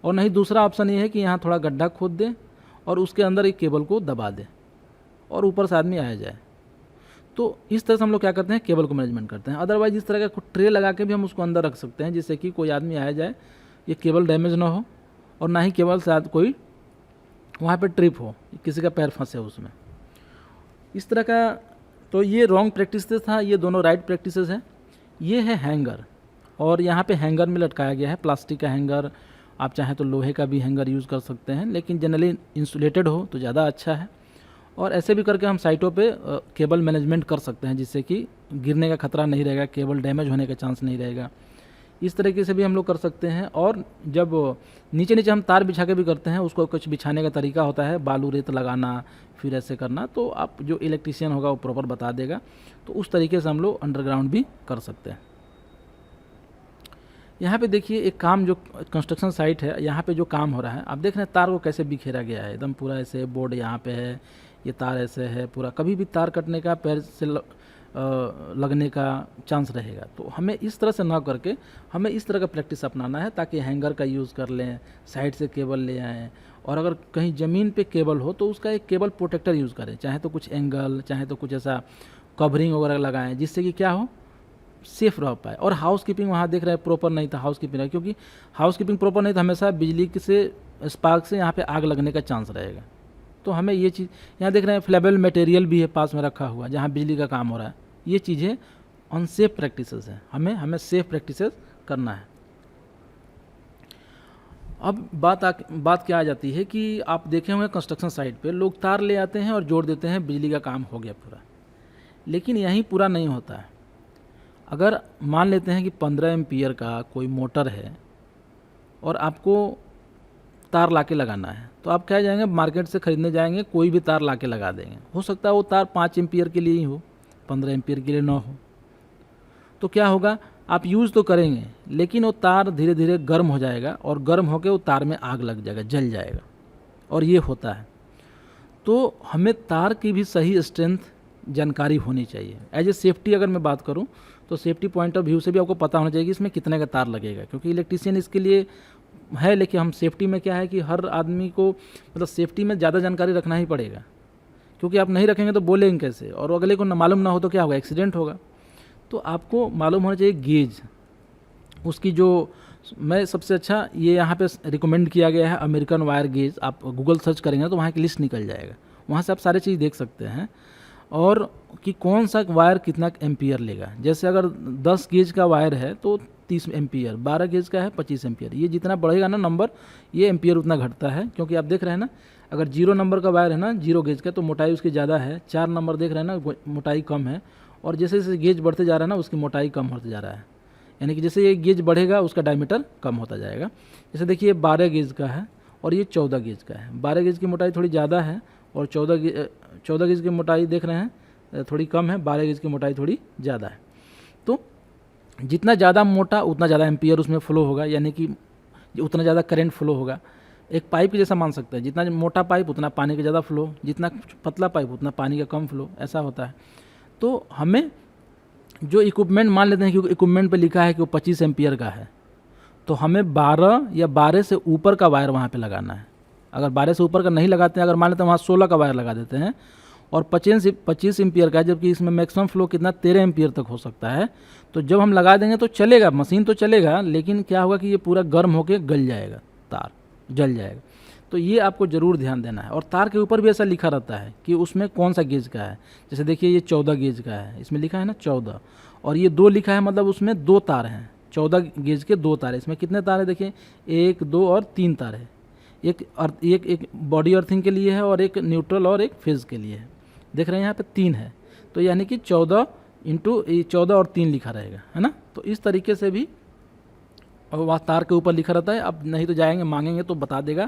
और नहीं, दूसरा ऑप्शन ये है कि यहाँ थोड़ा गड्ढा खोद दें और उसके अंदर एक केबल को दबा दें और ऊपर से आदमी आया जाए। तो इस तरह से हम लोग क्या करते हैं, केबल को मैनेजमेंट करते हैं। अदरवाइज इस तरह का ट्रे लगा के भी हम उसको अंदर रख सकते हैं, जिससे कि कोई आदमी आया जाए, ये केबल डैमेज ना हो और ना ही केबल से कोई वहाँ पे ट्रिप हो, किसी का पैर फंसे उसमें, इस तरह का। तो ये रॉन्ग प्रैक्टिस था, ये दोनों राइट प्रैक्टिस हैं। ये है हैंगर, और यहाँ पे हैंगर में लटकाया गया है प्लास्टिक का हैंगर, आप चाहें तो लोहे का भी हैंगर यूज़ कर सकते हैं, लेकिन जनरली इंसुलेटेड हो तो ज़्यादा अच्छा है। और ऐसे भी करके हम साइटों पे केबल मैनेजमेंट कर सकते हैं, जिससे कि गिरने का खतरा नहीं रहेगा, केबल डैमेज होने का चांस नहीं रहेगा। इस तरीके से भी हम लोग कर सकते हैं। और जब नीचे नीचे हम तार बिछा के भी करते हैं, उसको कुछ बिछाने का तरीका होता है, बालू रेत लगाना, फिर ऐसे करना, तो आप जो इलेक्ट्रीशियन होगा वो प्रॉपर बता देगा। तो उस तरीके से हम लोग अंडरग्राउंड भी कर सकते हैं। यहाँ पे देखिए एक काम, जो कंस्ट्रक्शन साइट है, यहाँ पे जो काम हो रहा है, आप देख रहे हैं तार को कैसे बिखेरा गया है, एकदम पूरा ऐसे बोर्ड यहाँ पे है, ये तार ऐसे है पूरा, कभी भी तार कटने का, पैर से लगने का चांस रहेगा। तो हमें इस तरह से ना करके हमें इस तरह का प्रैक्टिस अपनाना है, ताकि हैंगर का यूज़ कर लें, साइड से केबल ले आएँ, और अगर कहीं ज़मीन पे केबल हो तो उसका एक केबल प्रोटेक्टर यूज़ करें, चाहे तो कुछ एंगल, चाहे तो कुछ ऐसा कवरिंग वगैरह लगाएं, जिससे कि क्या हो, सेफ रह पाए। और हाउस कीपिंग वहाँ देख रहे हैं प्रॉपर नहीं था, हाउस कीपिंग है, क्योंकि हाउस कीपिंग प्रॉपर नहीं था, हमेशा बिजली से स्पार्क से यहाँ पे आग लगने का चांस रहेगा। तो हमें ये चीज़, यहाँ देख रहे हैं फ्लेबल मटेरियल भी है पास में रखा हुआ, जहाँ बिजली का काम हो रहा है। ये चीज़ें अनसेफ प्रैक्टिसेस हैं, हमें सेफ प्रैक्टिसेस करना है। अब बात क्या आ जाती है कि आप देखे होंगे कंस्ट्रक्शन साइट पे लोग तार ले आते हैं और जोड़ देते हैं, बिजली का काम हो गया पूरा। लेकिन यहीं पूरा नहीं होता है। अगर मान लेते हैं कि 15 एम्पीयर का कोई मोटर है और आपको तार लाके लगाना है, तो आप क्या जाएंगे, मार्केट से ख़रीदने जाएंगे, कोई भी तार लाके लगा देंगे। हो सकता है वो तार 5 एम्पीयर के लिए ही हो, 15 एम्पीयर के लिए ना हो। तो क्या होगा, आप यूज़ तो करेंगे लेकिन वो तार धीरे धीरे गर्म हो जाएगा और गर्म होकर वो तार में आग लग जाएगा, जल जाएगा, और ये होता है। तो हमें तार की भी सही स्ट्रेंथ जानकारी होनी चाहिए। एज ए सेफ्टी अगर मैं बात करूं तो सेफ्टी पॉइंट ऑफ व्यू से भी आपको पता होना चाहिए कि इसमें कितने का तार लगेगा, क्योंकि इलेक्ट्रीशियन इसके लिए है, लेकिन हम सेफ्टी में क्या है कि हर आदमी को मतलब सेफ्टी में ज़्यादा जानकारी रखना ही पड़ेगा, क्योंकि आप नहीं रखेंगे तो बोलेंगे कैसे, और अगले को मालूम ना हो तो क्या होगा, एक्सीडेंट होगा। तो आपको मालूम होना चाहिए गेज उसकी। जो मैं सबसे अच्छा ये यहाँ पे रिकमेंड किया गया है अमेरिकन वायर गेज, आप गूगल सर्च करेंगे तो वहाँ की लिस्ट निकल जाएगा, वहाँ से आप सारी चीज़ देख सकते हैं, और कि कौन सा वायर कितना एम्पियर लेगा। जैसे अगर 10 गेज का वायर है तो 30 एम्पियर, 12 गेज का है 25 एम्पियर, ये जितना बढ़ेगा ना नंबर, ये एम्पियर उतना घटता है। क्योंकि आप देख रहे हैं ना, अगर 0 नंबर का वायर है ना, 0 गेज का, तो मोटाई उसकी ज़्यादा है, 4 नंबर देख रहे हैं ना, मोटाई कम है, और जैसे जैसे गेज बढ़ते जा रहा है ना, उसकी मोटाई कम होते जा रहा है, यानी कि जैसे ये गेज बढ़ेगा उसका डायमीटर कम होता जाएगा। जैसे देखिए 12 गेज का है और ये 14 गेज का है, 12 गेज की मोटाई थोड़ी ज़्यादा है और 14 गेज की मोटाई देख रहे हैं थोड़ी कम है, 12 गेज की मोटाई थोड़ी ज़्यादा है। तो जितना ज़्यादा मोटा उतना ज़्यादा एम्पियर उसमें फ्लो होगा, यानी कि उतना ज़्यादा करंट फ्लो होगा। एक पाइप के जैसा मान सकते हैं, जितना मोटा पाइप उतना पानी का ज़्यादा फ्लो, जितना पतला पाइप उतना पानी का कम फ्लो, ऐसा होता है। तो हमें जो इक्विपमेंट मान लेते हैं, क्योंकि इक्विपमेंट पे लिखा है कि वो 25 एम्पियर का है, तो हमें 12 या 12 से ऊपर का वायर वहाँ पे लगाना है। अगर 12 से ऊपर का नहीं लगाते हैं, अगर मान लेते हैं वहाँ 16 का वायर लगा देते हैं और 25 एम्पियर का है, जबकि इसमें मैक्सिमम फ्लो कितना 13 एम्पियर तक हो सकता है, तो जब हम लगा देंगे तो चलेगा, मशीन तो चलेगा, लेकिन क्या होगा कि ये पूरा गर्म होकर गल जाएगा, तार जल जाएगा। तो ये आपको ज़रूर ध्यान देना है। और तार के ऊपर भी ऐसा लिखा रहता है कि उसमें कौन सा गेज का है। जैसे देखिए ये 14 गेज का है, इसमें लिखा है ना 14, और ये 2 लिखा है, मतलब उसमें 2 तार हैं, 14 गेज के 2 तार है। इसमें कितने तार है देखिए, 1, 2 और 3 तार है। एक बॉडी अर्थिंग के लिए है और एक न्यूट्रल और एक फेज के लिए है। देख रहे हैं यहाँ पे 3 है, तो यानी कि 14 इंटू 14 और 3 लिखा रहेगा, है ना। तो इस तरीके से भी और वहाँ तार के ऊपर लिखा रहता है। अब नहीं तो जाएंगे मांगेंगे तो बता देगा,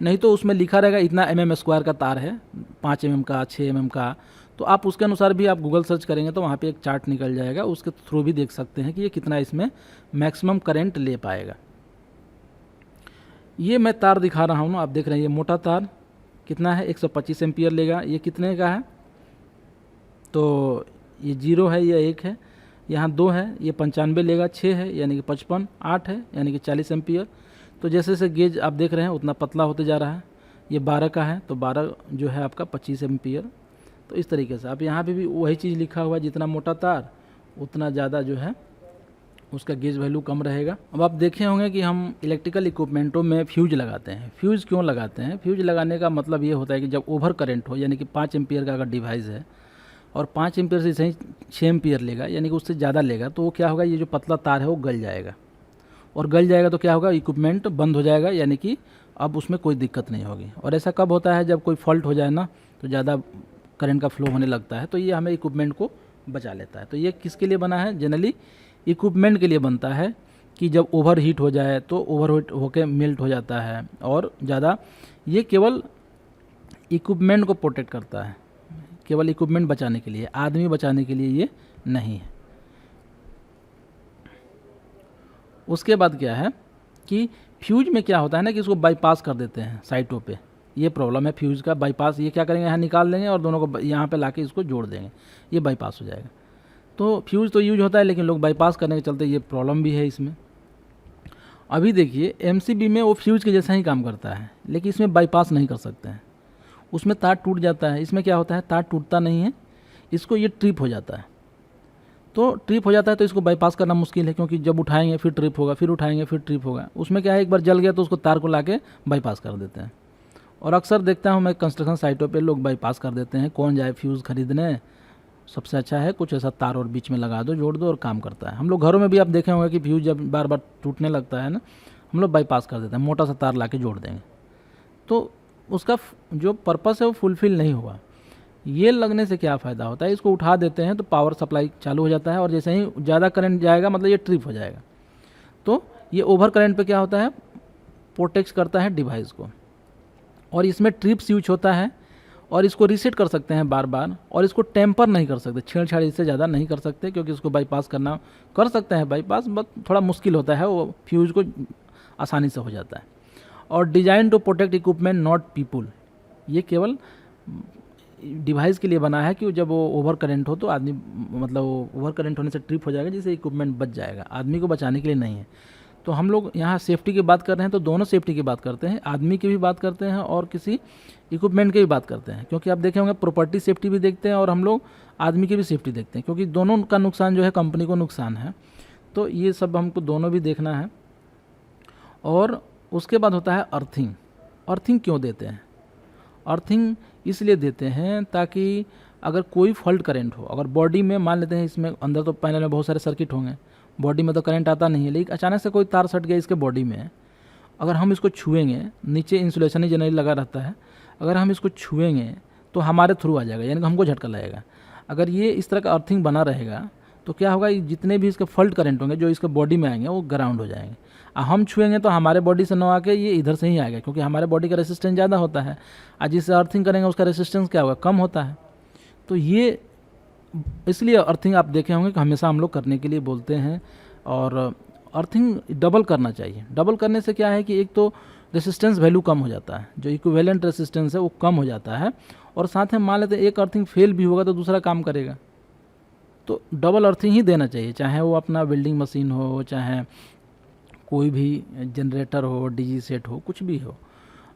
नहीं तो उसमें लिखा रहेगा इतना mm² का तार है, 5 mm का, 6 mm का। तो आप उसके अनुसार भी आप गूगल सर्च करेंगे तो वहाँ पे एक चार्ट निकल जाएगा, उसके थ्रू भी देख सकते हैं कि ये कितना इसमें मैक्सिमम करंट ले पाएगा। ये मैं तार दिखा रहा हूँ ना, आप देख रहे हैं ये मोटा तार कितना है, 125 एम्पियर लेगा। ये कितने का है, तो ये 0 है, ये 1 है, यहाँ 2 है, ये 95 लेगा, 6 है यानी कि 55, 8 है यानी कि 40 एम्पियर। तो जैसे जैसे गेज आप देख रहे हैं उतना पतला होते जा रहा है। ये 12 का है तो 12 जो है आपका 25 एम्पियर। तो इस तरीके से आप यहाँ पे भी वही चीज़ लिखा हुआ है, जितना मोटा तार उतना ज़्यादा जो है उसका गेज वैल्यू कम रहेगा। अब आप देखे होंगे कि हम इलेक्ट्रिकल इक्विपमेंटों में फ्यूज लगाते हैं। फ्यूज क्यों लगाते हैं, फ्यूज लगाने का मतलब ये होता है कि जब ओवर करंट हो, यानी कि 5 एम्पियर का अगर डिवाइस है और 5 एम्पियर से सही 6 एम्पियर लेगा, यानी कि उससे ज़्यादा लेगा, तो वो क्या होगा, ये जो पतला तार है वो गल जाएगा, और गल जाएगा तो क्या होगा, इक्विपमेंट बंद हो जाएगा, यानी कि अब उसमें कोई दिक्कत नहीं होगी। और ऐसा कब होता है, जब कोई फॉल्ट हो जाए ना, तो ज़्यादा करंट का फ्लो होने लगता है, तो ये हमें इक्विपमेंट को बचा लेता है। तो ये किसके लिए बना है, जनरली इक्विपमेंट के लिए बनता है, कि जब ओवर हीट हो जाए तो ओवर हीट होकर मेल्ट हो जाता है, और ज़्यादा ये केवल इक्विपमेंट को प्रोटेक्ट करता है, केवल इक्विपमेंट बचाने के लिए, आदमी बचाने के लिए ये नहीं है। उसके बाद क्या है कि फ्यूज में क्या होता है ना कि इसको बाईपास कर देते हैं साइटों पे। ये प्रॉब्लम है फ्यूज का बाईपास। ये क्या करेंगे, यहाँ निकाल देंगे और दोनों को यहाँ पे लाके इसको जोड़ देंगे, ये बाईपास हो जाएगा। तो फ्यूज तो यूज होता है, लेकिन लोग बाईपास करने के चलते ये प्रॉब्लम भी है इसमें। अभी देखिए एमसीबी में वो फ्यूज के जैसा ही काम करता है, लेकिन इसमें बाईपास नहीं कर सकते हैं, उसमें तार टूट जाता है। इसमें क्या होता है, तार टूटता नहीं है, इसको ये ट्रिप हो जाता है। तो ट्रिप हो जाता है तो इसको बाईपास करना मुश्किल है, क्योंकि जब उठाएंगे फिर ट्रिप होगा, फिर उठाएंगे फिर ट्रिप होगा। उसमें क्या है, एक बार जल गया तो उसको तार को लाके बाईपास कर देते हैं। और अक्सर देखता हूँ मैं कंस्ट्रक्शन साइटों पे लोग बाईपास कर देते हैं। कौन जाए फ्यूज़ खरीदने, सबसे अच्छा है कुछ ऐसा तार और बीच में लगा दो, जोड़ दो और काम करता है। हम लोग घरों में भी आप देखे होंगे कि फ्यूज़ जब बार बार टूटने लगता है ना, हम लोग बाईपास कर देते हैं, मोटा सा तार ला के जोड़ देंगे, तो उसका जो पर्पस है वो फुलफ़िल नहीं हुआ। ये लगने से क्या फ़ायदा होता है, इसको उठा देते हैं तो पावर सप्लाई चालू हो जाता है, और जैसे ही ज़्यादा करंट जाएगा मतलब ये ट्रिप हो जाएगा। तो ये ओवर करंट पे क्या होता है, प्रोटेक्ट करता है डिवाइस को, और इसमें ट्रिप स्विच होता है और इसको रीसेट कर सकते हैं बार बार, और इसको टेम्पर नहीं कर सकते, छेड़छाड़ इससे ज़्यादा नहीं कर सकते, क्योंकि इसको बाईपास करना कर सकते हैं बाईपास, बट थोड़ा मुश्किल होता है, वो फ्यूज़ को आसानी से हो जाता है। और design to protect equipment not people, ये केवल डिवाइस के लिए बना है कि जब वो ओवर करंट हो तो आदमी, मतलब ओवर करंट होने से ट्रिप हो जाएगा, जिससे इक्विपमेंट बच जाएगा, आदमी को बचाने के लिए नहीं है। तो हम लोग यहाँ सेफ्टी की बात कर रहे हैं तो दोनों सेफ्टी की बात करते हैं, आदमी की भी बात करते हैं और किसी इक्विपमेंट की भी बात करते हैं, क्योंकि आप देखे होंगे प्रॉपर्टी सेफ्टी भी देखते हैं और हम लोग आदमी की भी सेफ्टी देखते हैं, क्योंकि दोनों का नुकसान जो है कंपनी को नुकसान है। तो ये सब हमको दोनों भी देखना है। और उसके बाद होता है अर्थिंग। अर्थिंग क्यों देते हैं? अर्थिंग इसलिए देते हैं ताकि अगर कोई फॉल्ट करंट हो, अगर बॉडी में मान लेते हैं, इसमें अंदर तो पैनल में बहुत सारे सर्किट होंगे, बॉडी में तो करंट आता नहीं है, लेकिन अचानक से कोई तार सट गया इसके बॉडी में, अगर हम इसको छुएंगे, नीचे इंसुलेशन ही जनरली लगा रहता है, अगर हम इसको छुएंगे तो हमारे थ्रू आ जाएगा, यानी कि हमको झटका लगेगा। अगर ये इस तरह का अर्थिंग बना रहेगा तो क्या होगा, जितने भी इसके फॉल्ट करंट होंगे जो इसके बॉडी में आएंगे वो ग्राउंड हो जाएंगे। हम छुएंगे तो हमारे बॉडी से न आके ये इधर से ही आएगा, क्योंकि हमारे बॉडी का रेसिस्टेंस ज़्यादा होता है, और जिससे अर्थिंग करेंगे उसका रेसिस्टेंस क्या होगा, कम होता है। तो ये इसलिए अर्थिंग आप देखे होंगे कि हमेशा हम लोग करने के लिए बोलते हैं। और अर्थिंग डबल करना चाहिए। डबल करने से क्या है कि एक तो रेसिस्टेंस वैल्यू कम हो जाता है, जो इक्विवेलेंट रेसिस्टेंस है वो कम हो जाता है, और साथ में मान लेते हैं एक अर्थिंग फेल भी होगा तो दूसरा काम करेगा। तो डबल अर्थिंग ही देना चाहिए, चाहे वो अपना वेल्डिंग मशीन हो, चाहे कोई भी जनरेटर हो, डीजी सेट हो, कुछ भी हो।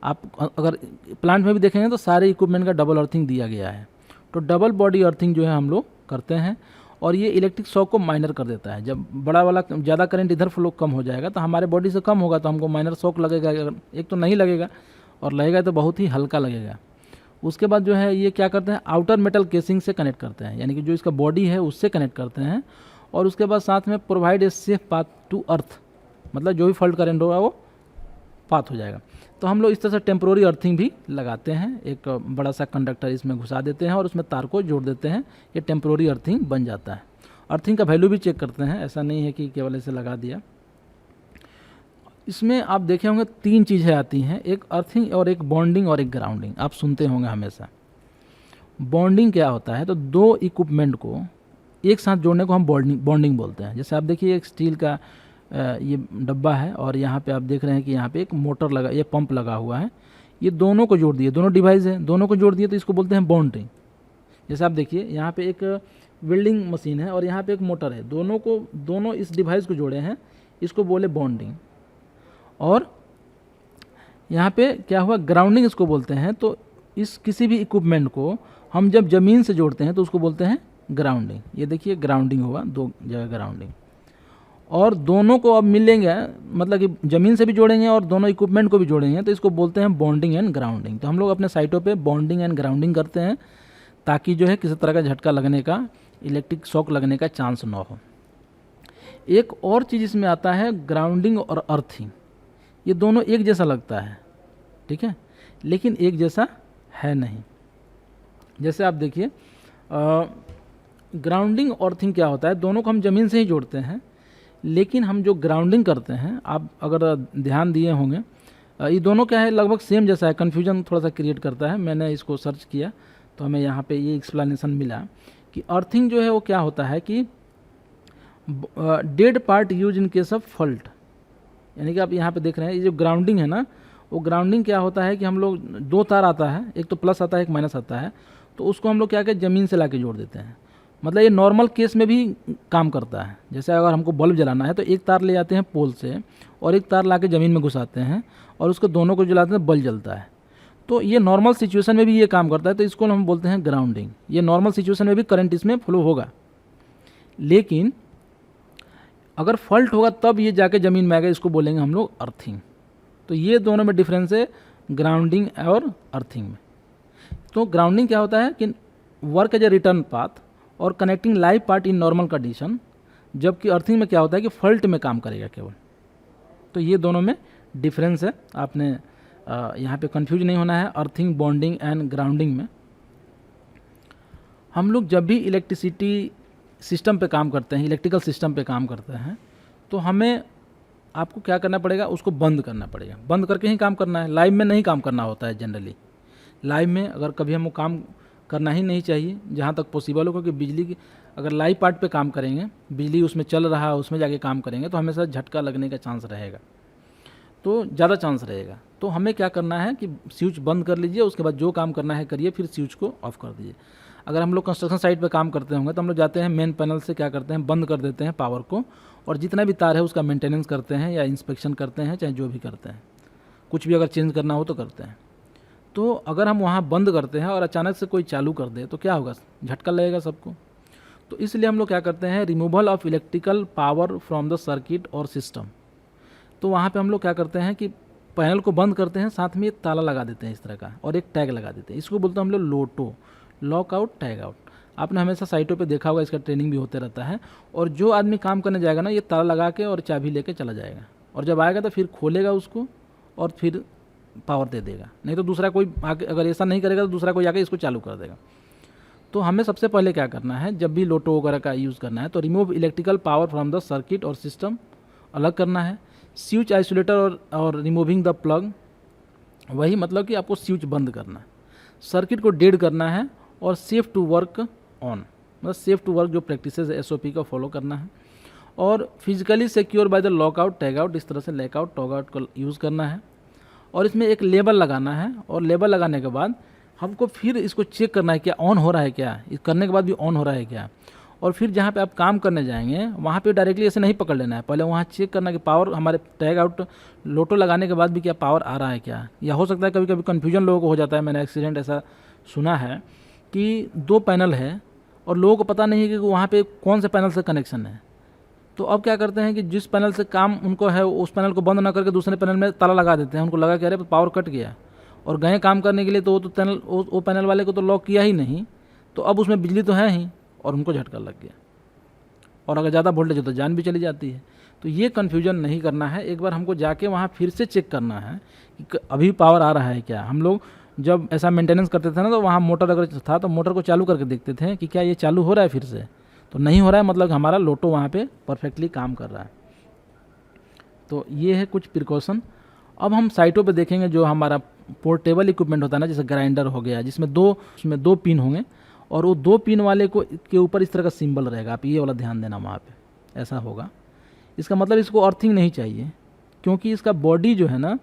आप अगर प्लांट में भी देखेंगे तो सारे इक्विपमेंट का डबल अर्थिंग दिया गया है। तो डबल बॉडी अर्थिंग जो है हम लोग करते हैं, और ये इलेक्ट्रिक शॉक को माइनर कर देता है। जब बड़ा वाला ज़्यादा करंट इधर फ्लो कम हो जाएगा तो हमारे बॉडी से कम होगा, तो हमको माइनर शॉक लगेगा, एक तो नहीं लगेगा और लगेगा तो बहुत ही हल्का लगेगा। उसके बाद जो है ये क्या करते हैं, आउटर मेटल केसिंग से कनेक्ट करते हैं, यानी कि जो इसका बॉडी है उससे कनेक्ट करते हैं। और उसके बाद साथ में provide a safe path to earth, मतलब जो भी फॉल्ट करंट होगा वो पाथ हो जाएगा। तो हम लोग इस तरह से टेम्प्रोरी अर्थिंग भी लगाते हैं, एक बड़ा सा कंडक्टर इसमें घुसा देते हैं और उसमें तार को जोड़ देते हैं, ये टेम्प्रोरी अर्थिंग बन जाता है। अर्थिंग का वैल्यू भी चेक करते हैं, ऐसा नहीं है कि केवल ऐसे लगा दिया। इसमें आप देखे होंगे 3 चीज़ें आती हैं, एक अर्थिंग और एक बॉन्डिंग और एक ग्राउंडिंग। आप सुनते होंगे हमेशा। बॉन्डिंग क्या होता है, तो 2 इक्विपमेंट को एक साथ जोड़ने को हम बॉन्डिंग बोलते हैं। जैसे आप देखिए एक स्टील का ये डब्बा है और यहाँ पे आप देख रहे हैं कि यहाँ पे एक मोटर लगा, ये पंप लगा हुआ है, ये दोनों को जोड़ दिए, दोनों डिवाइस है, दोनों को जोड़ दिए तो इसको बोलते हैं बॉन्डिंग। जैसे आप देखिए यहाँ पे एक वेल्डिंग मशीन है और यहाँ पे एक मोटर है, दोनों इस डिवाइस को जोड़े हैं, इसको बोले बॉन्डिंग। और यहाँ पे क्या हुआ, ग्राउंडिंग इसको बोलते हैं। तो इस किसी भी इक्विपमेंट को हम जब ज़मीन से जोड़ते हैं तो उसको बोलते हैं ग्राउंडिंग। ये देखिए ग्राउंडिंग हुआ, 2 जगह ग्राउंडिंग। और दोनों को अब मिलेंगे, मतलब कि ज़मीन से भी जोड़ेंगे और दोनों इक्विपमेंट को भी जोड़ेंगे, तो इसको बोलते हैं बॉन्डिंग एंड ग्राउंडिंग। तो हम लोग अपने साइटों पे बॉन्डिंग एंड ग्राउंडिंग करते हैं ताकि जो है किसी तरह का झटका लगने का, इलेक्ट्रिक शॉक लगने का चांस ना हो। एक और चीज़ इसमें आता है ग्राउंडिंग और अर्थिंग। ये दोनों एक जैसा लगता है, ठीक है, लेकिन एक जैसा है नहीं। जैसे आप देखिए ग्राउंडिंग और अर्थिंग क्या होता है, दोनों को हम ज़मीन से ही जोड़ते हैं, लेकिन हम जो ग्राउंडिंग करते हैं, आप अगर ध्यान दिए होंगे, ये दोनों क्या है, लगभग सेम जैसा है। कन्फ्यूजन थोड़ा सा क्रिएट करता है। मैंने इसको सर्च किया तो हमें यहाँ पे ये एक्सप्लेनेशन मिला कि अर्थिंग जो है वो क्या होता है कि dead part use in case of fault. यानी कि आप यहाँ पे देख रहे हैं ये जो ग्राउंडिंग है ना, वो ग्राउंडिंग क्या होता है कि हम लोग 2 तार आता है, एक तो प्लस आता है एक माइनस आता है, तो उसको हम लोग क्या कहते हैं ज़मीन से ला के जोड़ देते हैं। मतलब ये नॉर्मल केस में भी काम करता है। जैसे अगर हमको बल्ब जलाना है तो एक तार ले जाते हैं पोल से और एक तार ला के ज़मीन में घुसाते हैं और उसको दोनों को जलाते हैं, बल्ब जलता है। तो ये नॉर्मल सिचुएशन में भी ये काम करता है, तो इसको हम बोलते हैं ग्राउंडिंग। ये नॉर्मल सिचुएशन में भी करंट इसमें फ्लो होगा, लेकिन अगर फॉल्ट होगा तब ये जाके ज़मीन में आएगा, इसको बोलेंगे हम लोग अर्थिंग। तो ये दोनों में डिफरेंस है ग्राउंडिंग और अर्थिंग में। तो ग्राउंडिंग क्या होता है कि work as a return path और connecting live part in normal condition, जबकि अर्थिंग में क्या होता है कि फॉल्ट में काम करेगा केवल। तो ये दोनों में डिफरेंस है, आपने यहाँ पे कंफ्यूज नहीं होना है अर्थिंग, बॉन्डिंग एंड ग्राउंडिंग में। हम लोग जब भी इलेक्ट्रिसिटी सिस्टम पे काम करते हैं, इलेक्ट्रिकल सिस्टम पे काम करते हैं, तो हमें आपको क्या करना पड़ेगा, उसको बंद करना पड़ेगा। बंद करके ही काम करना है, लाइव में नहीं काम करना होता है जनरली। लाइव में अगर कभी हमको काम करना ही नहीं चाहिए जहाँ तक पॉसिबल हो, क्योंकि बिजली की अगर लाइव पार्ट पे काम करेंगे, बिजली उसमें चल रहा है उसमें जाके काम करेंगे तो हमेशा झटका लगने का चांस रहेगा, तो ज़्यादा चांस रहेगा। तो हमें क्या करना है कि स्विच बंद कर लीजिए, उसके बाद जो काम करना है करिए, फिर स्विच को ऑफ कर दीजिए। अगर हम लोग कंस्ट्रक्शन साइट पे काम करते होंगे तो हम लोग जाते हैं मेन पैनल से क्या करते हैं, बंद कर देते हैं पावर को, और जितना भी तार है उसका मेंटेनेंस करते हैं या इंस्पेक्शन करते हैं, चाहे जो भी करते हैं, कुछ भी अगर चेंज करना हो तो करते हैं। तो अगर हम वहाँ बंद करते हैं और अचानक से कोई चालू कर दे तो क्या होगा, झटका लगेगा सबको। तो इसलिए हम लोग क्या करते हैं, removal of electrical power from the circuit और सिस्टम। तो वहाँ पे हम लोग क्या करते हैं कि पैनल को बंद करते हैं, साथ में एक ताला लगा देते हैं इस तरह का, और एक टैग लगा देते हैं। इसको बोलते हैं हम लोग लोटो, लॉक आउट टैग आउट। आपने हमेशा साइटों पे देखा होगा, इसका ट्रेनिंग भी होते रहता है। और जो आदमी काम करने जाएगा ना, ये ताला लगा के और चाबी लेके चला जाएगा, और जब आएगा तो फिर खोलेगा उसको और फिर पावर दे देगा। नहीं तो दूसरा कोई आके, अगर ऐसा नहीं करेगा तो दूसरा कोई आके इसको चालू कर देगा। तो हमें सबसे पहले क्या करना है, जब भी लोटो वगैरह का यूज़ करना है तो remove electrical power from the circuit और सिस्टम अलग करना है। स्विच आइसोलेटर और रिमूविंग द प्लग, वही मतलब कि आपको स्विच बंद करना है, सर्किट को डेड करना है, और सेफ टू वर्क ऑन, मतलब सेफ टू वर्क जो प्रैक्टिसेस SOP का फॉलो करना है, और physically secure by the lockout tag out, इस तरह से लॉकआउट टॉग आउट का यूज़ करना है। और इसमें एक लेबल लगाना है, और लेबल लगाने के बाद हमको फिर इसको चेक करना है क्या ऑन हो रहा है, क्या इस करने के बाद भी ऑन हो रहा है क्या। और फिर जहाँ पे आप काम करने जाएंगे वहाँ पे डायरेक्टली ऐसे नहीं पकड़ लेना है, पहले वहाँ चेक करना कि पावर हमारे टैग आउट लोटो लगाने के बाद भी क्या पावर आ रहा है क्या। या हो सकता है कभी कभी कन्फ्यूजन लोगों को हो जाता है, मैंने एक्सीडेंट ऐसा सुना है कि 2 पैनल है और लोगों को पता नहीं है कि वहाँ पे कौन से पैनल से कनेक्शन है। तो अब क्या करते हैं कि जिस पैनल से काम उनको है उस पैनल को बंद ना करके दूसरे पैनल में ताला लगा देते हैं, उनको लगा कि अरे पावर कट गया, और गए काम करने के लिए तो वो पैनल वाले को तो लॉक किया ही नहीं, तो अब उसमें बिजली तो है ही, और उनको झटका लग गया, और अगर ज़्यादा वोल्टेज हो तो जान भी चली जाती है। तो ये कन्फ्यूजन नहीं करना है, एक बार हमको जाके वहाँ फिर से चेक करना है कि अभी पावर आ रहा है क्या। हम लोग जब ऐसा मेंटेनेंस करते थे ना, तो वहाँ मोटर अगर था तो मोटर को चालू करके देखते थे कि क्या ये चालू हो रहा है, फिर से तो नहीं हो रहा है, मतलब हमारा लोटो वहाँ पे परफेक्टली काम कर रहा है। तो ये है कुछ प्रिकॉशन। अब हम साइटों पे देखेंगे जो हमारा पोर्टेबल इक्विपमेंट होता है ना, जैसे ग्राइंडर हो गया, जिसमें उसमें 2 पिन होंगे, और वो 2 पिन वाले को के ऊपर इस तरह का सिंबल रहेगा, आप ये वाला ध्यान देना, वहाँ पे ऐसा होगा। इसका मतलब इसको अर्थिंग नहीं चाहिए, क्योंकि इसका बॉडी जो है ना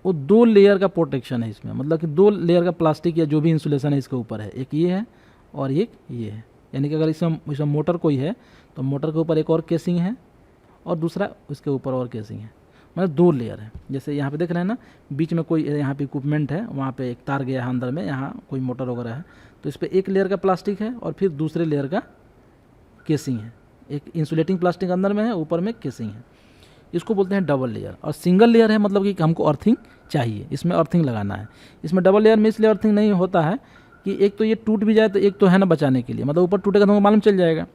वो 2 लेयर का प्रोटेक्शन है इसमें, मतलब कि 2 लेयर का प्लास्टिक या जो भी इंसुलेशन है इसके ऊपर है, एक ये है और एक ये है। यानी कि अगर इसमें मोटर कोई है तो मोटर के ऊपर एक और केसिंग है और दूसरा उसके ऊपर और केसिंग है, मतलब 2 लेयर है। जैसे यहाँ पे देख रहे हैं ना, बीच में कोई यहाँ पे इक्विपमेंट है, वहाँ पे एक तार गया है अंदर में, यहाँ कोई मोटर वगैरह है, तो इस पर एक लेयर का प्लास्टिक है और फिर दूसरे लेयर का केसिंग है, एक इंसुलेटिंग प्लास्टिक अंदर में है, ऊपर में केसिंग है। इसको बोलते हैं डबल लेयर। और सिंगल लेयर है मतलब कि हमको अर्थिंग चाहिए, इसमें अर्थिंग लगाना है। इसमें डबल लेयर में इसलिए अर्थिंग नहीं होता है कि एक तो ये टूट भी जाए तो एक तो है ना बचाने के लिए, मतलब ऊपर टूटेगा तो हमको मालूम चल जाएगा,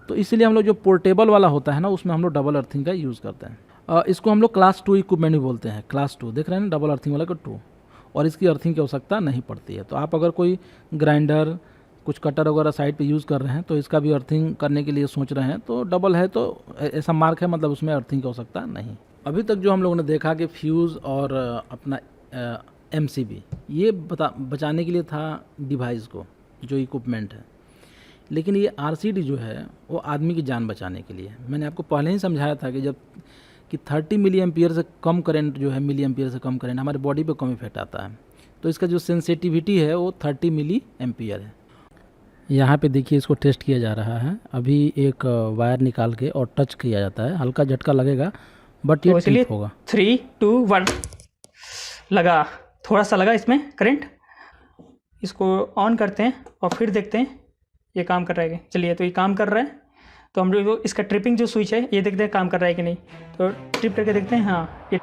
तो इसलिए हम लोग जो पोर्टेबल वाला होता है ना उसमें हम लोग डबल अर्थिंग का यूज़ करते हैं। इसको हम लोग क्लास 2 इक्विपमेंट भी बोलते हैं, क्लास 2 देख रहे हैं ना, डबल अर्थिंग वाला का 2, और इसकी अर्थिंग की आवश्यकता नहीं पड़ती है। तो आप अगर कोई ग्राइंडर कुछ कटर वगैरह साइड पे यूज़ कर रहे हैं तो इसका भी अर्थिंग करने के लिए सोच रहे हैं तो डबल है, तो ऐसा मार्क है, मतलब उसमें अर्थिंग की आवश्यकता नहीं। अभी तक जो हम लोगों ने देखा कि फ्यूज़ और अपना MCB ये बचाने के लिए था डिवाइस को, जो इक्विपमेंट है, लेकिन ये RCD जो है वो आदमी की जान बचाने के लिए। मैंने आपको पहले ही समझाया था कि 30 मिली एम्पियर से कम करंट जो है, मिली एम्पियर से कम करंट हमारे बॉडी पे कम इफेक्ट आता है, तो इसका जो सेंसिटिविटी है वो 30 मिली एम्पियर है। यहाँ पे देखिए इसको टेस्ट किया जा रहा है, अभी एक वायर निकाल के और टच किया जाता है, हल्का झटका लगेगा बट ये ठीक होगा। 3, 2, 1 लगा, थोड़ा सा लगा इसमें करंट। इसको ऑन करते हैं और फिर देखते हैं ये काम कर रहा है। चलिए, तो ये काम कर रहा है, तो हम लोग इसका ट्रिपिंग जो स्विच है ये देखते हैं काम कर रहा है कि नहीं, तो ट्रिप करके देखते हैं। हाँ, ये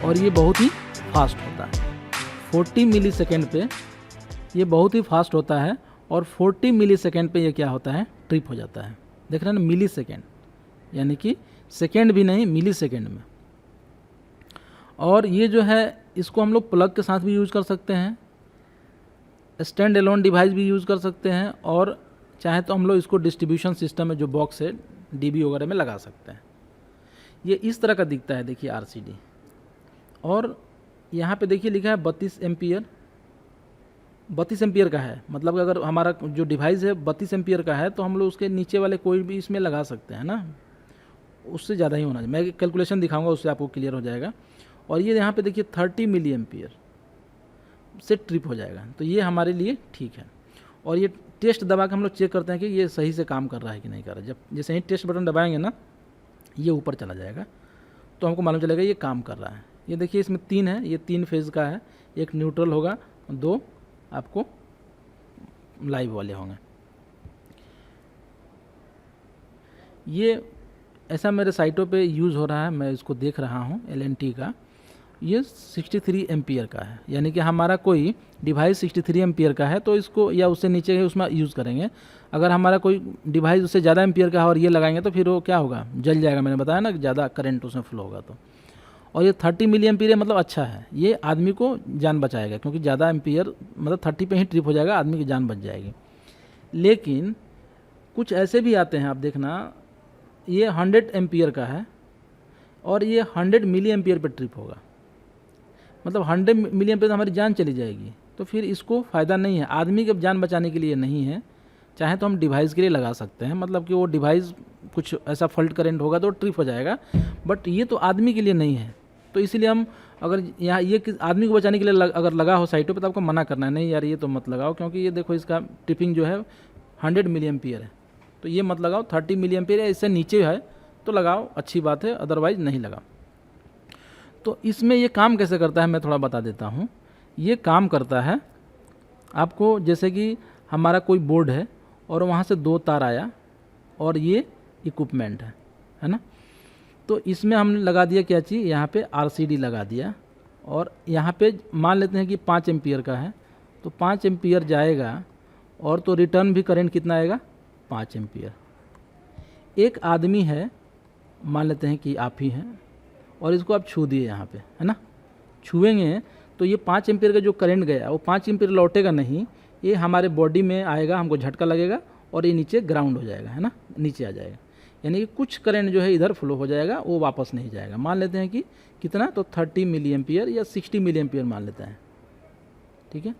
और ये बहुत ही फास्ट होता है, 40 मिली सेकेंड पे ये बहुत ही फास्ट होता है, और 40 मिली सेकेंड पे ये क्या होता है, ट्रिप हो जाता है। देख रहे हैं ना, मिली सेकेंड, यानी कि सेकेंड भी नहीं, मिली सेकेंड में। और ये जो है इसको हम लोग प्लग के साथ भी यूज़ कर सकते हैं, स्टैंड एलोन डिवाइस भी यूज़ कर सकते हैं, और चाहे तो हम लोग इसको डिस्ट्रीब्यूशन सिस्टम में जो बॉक्स है डीबी वगैरह में लगा सकते हैं। ये इस तरह का दिखता है, देखिए आरसीडी। और यहाँ पे देखिए लिखा है 32 एम्पियर, 32 एम्पियर का है, मतलब कि अगर हमारा जो डिवाइस है 32 एम्पियर का है तो हम लोग उसके नीचे वाले कोई भी इसमें लगा सकते हैं ना, उससे ज़्यादा ही होना चाहिए। मैं कैलकुलेशन दिखाऊंगा, उससे आपको क्लियर हो जाएगा। और ये यहाँ पे देखिए 30 मिली एम्पियर से ट्रिप हो जाएगा, तो ये हमारे लिए ठीक है। और ये टेस्ट दबा के हम लोग चेक करते हैं कि ये सही से काम कर रहा है कि नहीं कर रहा है। जब जैसे ही टेस्ट बटन दबाएंगे ना, ये ऊपर चला जाएगा, तो हमको मालूम चलेगा ये काम कर रहा है। ये देखिए इसमें 3 है, ये 3 फेज़ का है, एक न्यूट्रल होगा, 2 आपको लाइव वाले होंगे। ये ऐसा मेरे साइटों पे यूज़ हो रहा है, मैं इसको देख रहा हूँ LNT का। ये 63 एम्पियर का है, यानी कि हमारा कोई डिवाइस 63 एम्पियर का है तो इसको, या उससे नीचे है उसमें यूज़ करेंगे। अगर हमारा कोई डिवाइस उससे ज़्यादा एम्पियर का है और ये लगाएंगे तो फिर वो क्या होगा, जल जाएगा। मैंने बताया ना कि ज़्यादा करंट उसमें फ्लो होगा तो। और ये 30 मिली एम्पियर मतलब अच्छा है, ये आदमी को जान बचाएगा, क्योंकि ज़्यादा एम्पियर मतलब 30 पे ही ट्रिप हो जाएगा, आदमी की जान बच जाएगी। लेकिन कुछ ऐसे भी आते हैं, आप देखना, ये 100 एम्पियर का है और ये 100 मिली एम्पियर पर ट्रिप होगा, मतलब 100 मिली एम्पियर तो हमारी जान चली जाएगी। तो फिर इसको फ़ायदा नहीं है, आदमी की जान बचाने के लिए नहीं है। चाहे तो हम डिवाइस के लिए लगा सकते हैं, मतलब कि वो डिवाइस कुछ ऐसा फॉल्ट करंट होगा तो ट्रिप हो जाएगा, बट ये तो आदमी के लिए नहीं है। तो इसीलिए हम अगर यहाँ ये आदमी को बचाने के लिए अगर लगा हो साइटों पे तो आपको मना करना है, नहीं यार ये तो मत लगाओ, क्योंकि ये देखो इसका ट्रिपिंग जो है 100 मिली एम्पियर है, तो ये मत लगाओ। 30 मिली एम्पियर है, इससे नीचे है तो लगाओ, अच्छी बात है, अदरवाइज़ नहीं लगाओ। तो इसमें ये काम कैसे करता है मैं थोड़ा बता देता हूँ। ये काम करता है आपको, जैसे कि हमारा कोई बोर्ड है और वहाँ से 2 तार आया और ये इक्विपमेंट है ना, तो इसमें हमने लगा दिया क्या चीज़, यहाँ पे आरसीडी लगा दिया, और यहाँ पे मान लेते हैं कि 5 एम्पियर का है, तो 5 एम्पियर जाएगा, और तो रिटर्न भी करंट कितना आएगा, 5 एम्पियर। एक आदमी है, मान लेते हैं कि आप ही हैं, और इसको आप छू दिए यहाँ पे, है ना, छुएंगे तो ये 5 एम्पियर का जो करंट गया वो 5 एम्पियर लौटेगा नहीं, ये हमारे बॉडी में आएगा, हमको झटका लगेगा और ये नीचे ग्राउंड हो जाएगा, है ना, नीचे आ जाएगा। यानी कि कुछ करंट जो है इधर फ्लो हो जाएगा, वो वापस नहीं जाएगा। मान लेते हैं कि कितना, तो 30 मिली एम्पियर या 60 मिली एम्पियर मान लेते हैं, ठीक है।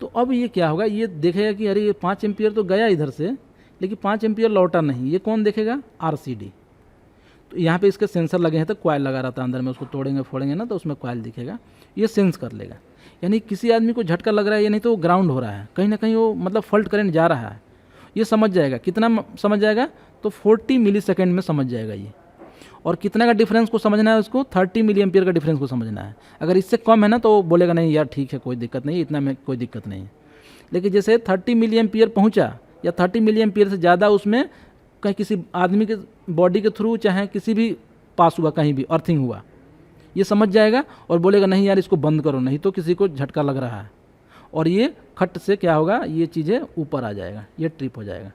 तो अब ये क्या होगा, ये देखेगा कि अरे ये 5 एम्पियर तो गया इधर से, लेकिन 5 एम्पियर लौटा नहीं, ये कौन देखेगा, आरसीडी। तो यहाँ पे इसके सेंसर लगे हैं, तो कॉइल लगा रहता है अंदर में, उसको तोड़ेंगे फोड़ेंगे ना तो उसमें कॉइल दिखेगा, ये सेंस कर लेगा। यानी किसी आदमी को झटका लग रहा है या नहीं, तो वो ग्राउंड हो रहा है, कहीं ना कहीं वो मतलब फॉल्ट करंट जा रहा है, ये समझ जाएगा। कितना समझ जाएगा, तो 40 मिली सेकेंड में समझ जाएगा ये। और कितना का डिफरेंस को समझना है उसको, 30 मिली एम्पियर का डिफरेंस को समझना है। अगर इससे कम है ना तो वो बोलेगा नहीं यार ठीक है, कोई दिक्कत नहीं, इतना में कोई दिक्कत नहीं है। लेकिन जैसे 30 मिली एम्पियर पहुँचा या 30 मिली एम्पियर से ज़्यादा उसमें कहीं किसी आदमी के बॉडी के थ्रू, चाहे किसी भी पास हुआ, कहीं भी अर्थिंग हुआ, ये समझ जाएगा और बोलेगा नहीं यार इसको बंद करो, नहीं तो किसी को झटका लग रहा है। और ये खट से क्या होगा, ये चीज़ें ऊपर आ जाएगा, ये ट्रिप हो जाएगा।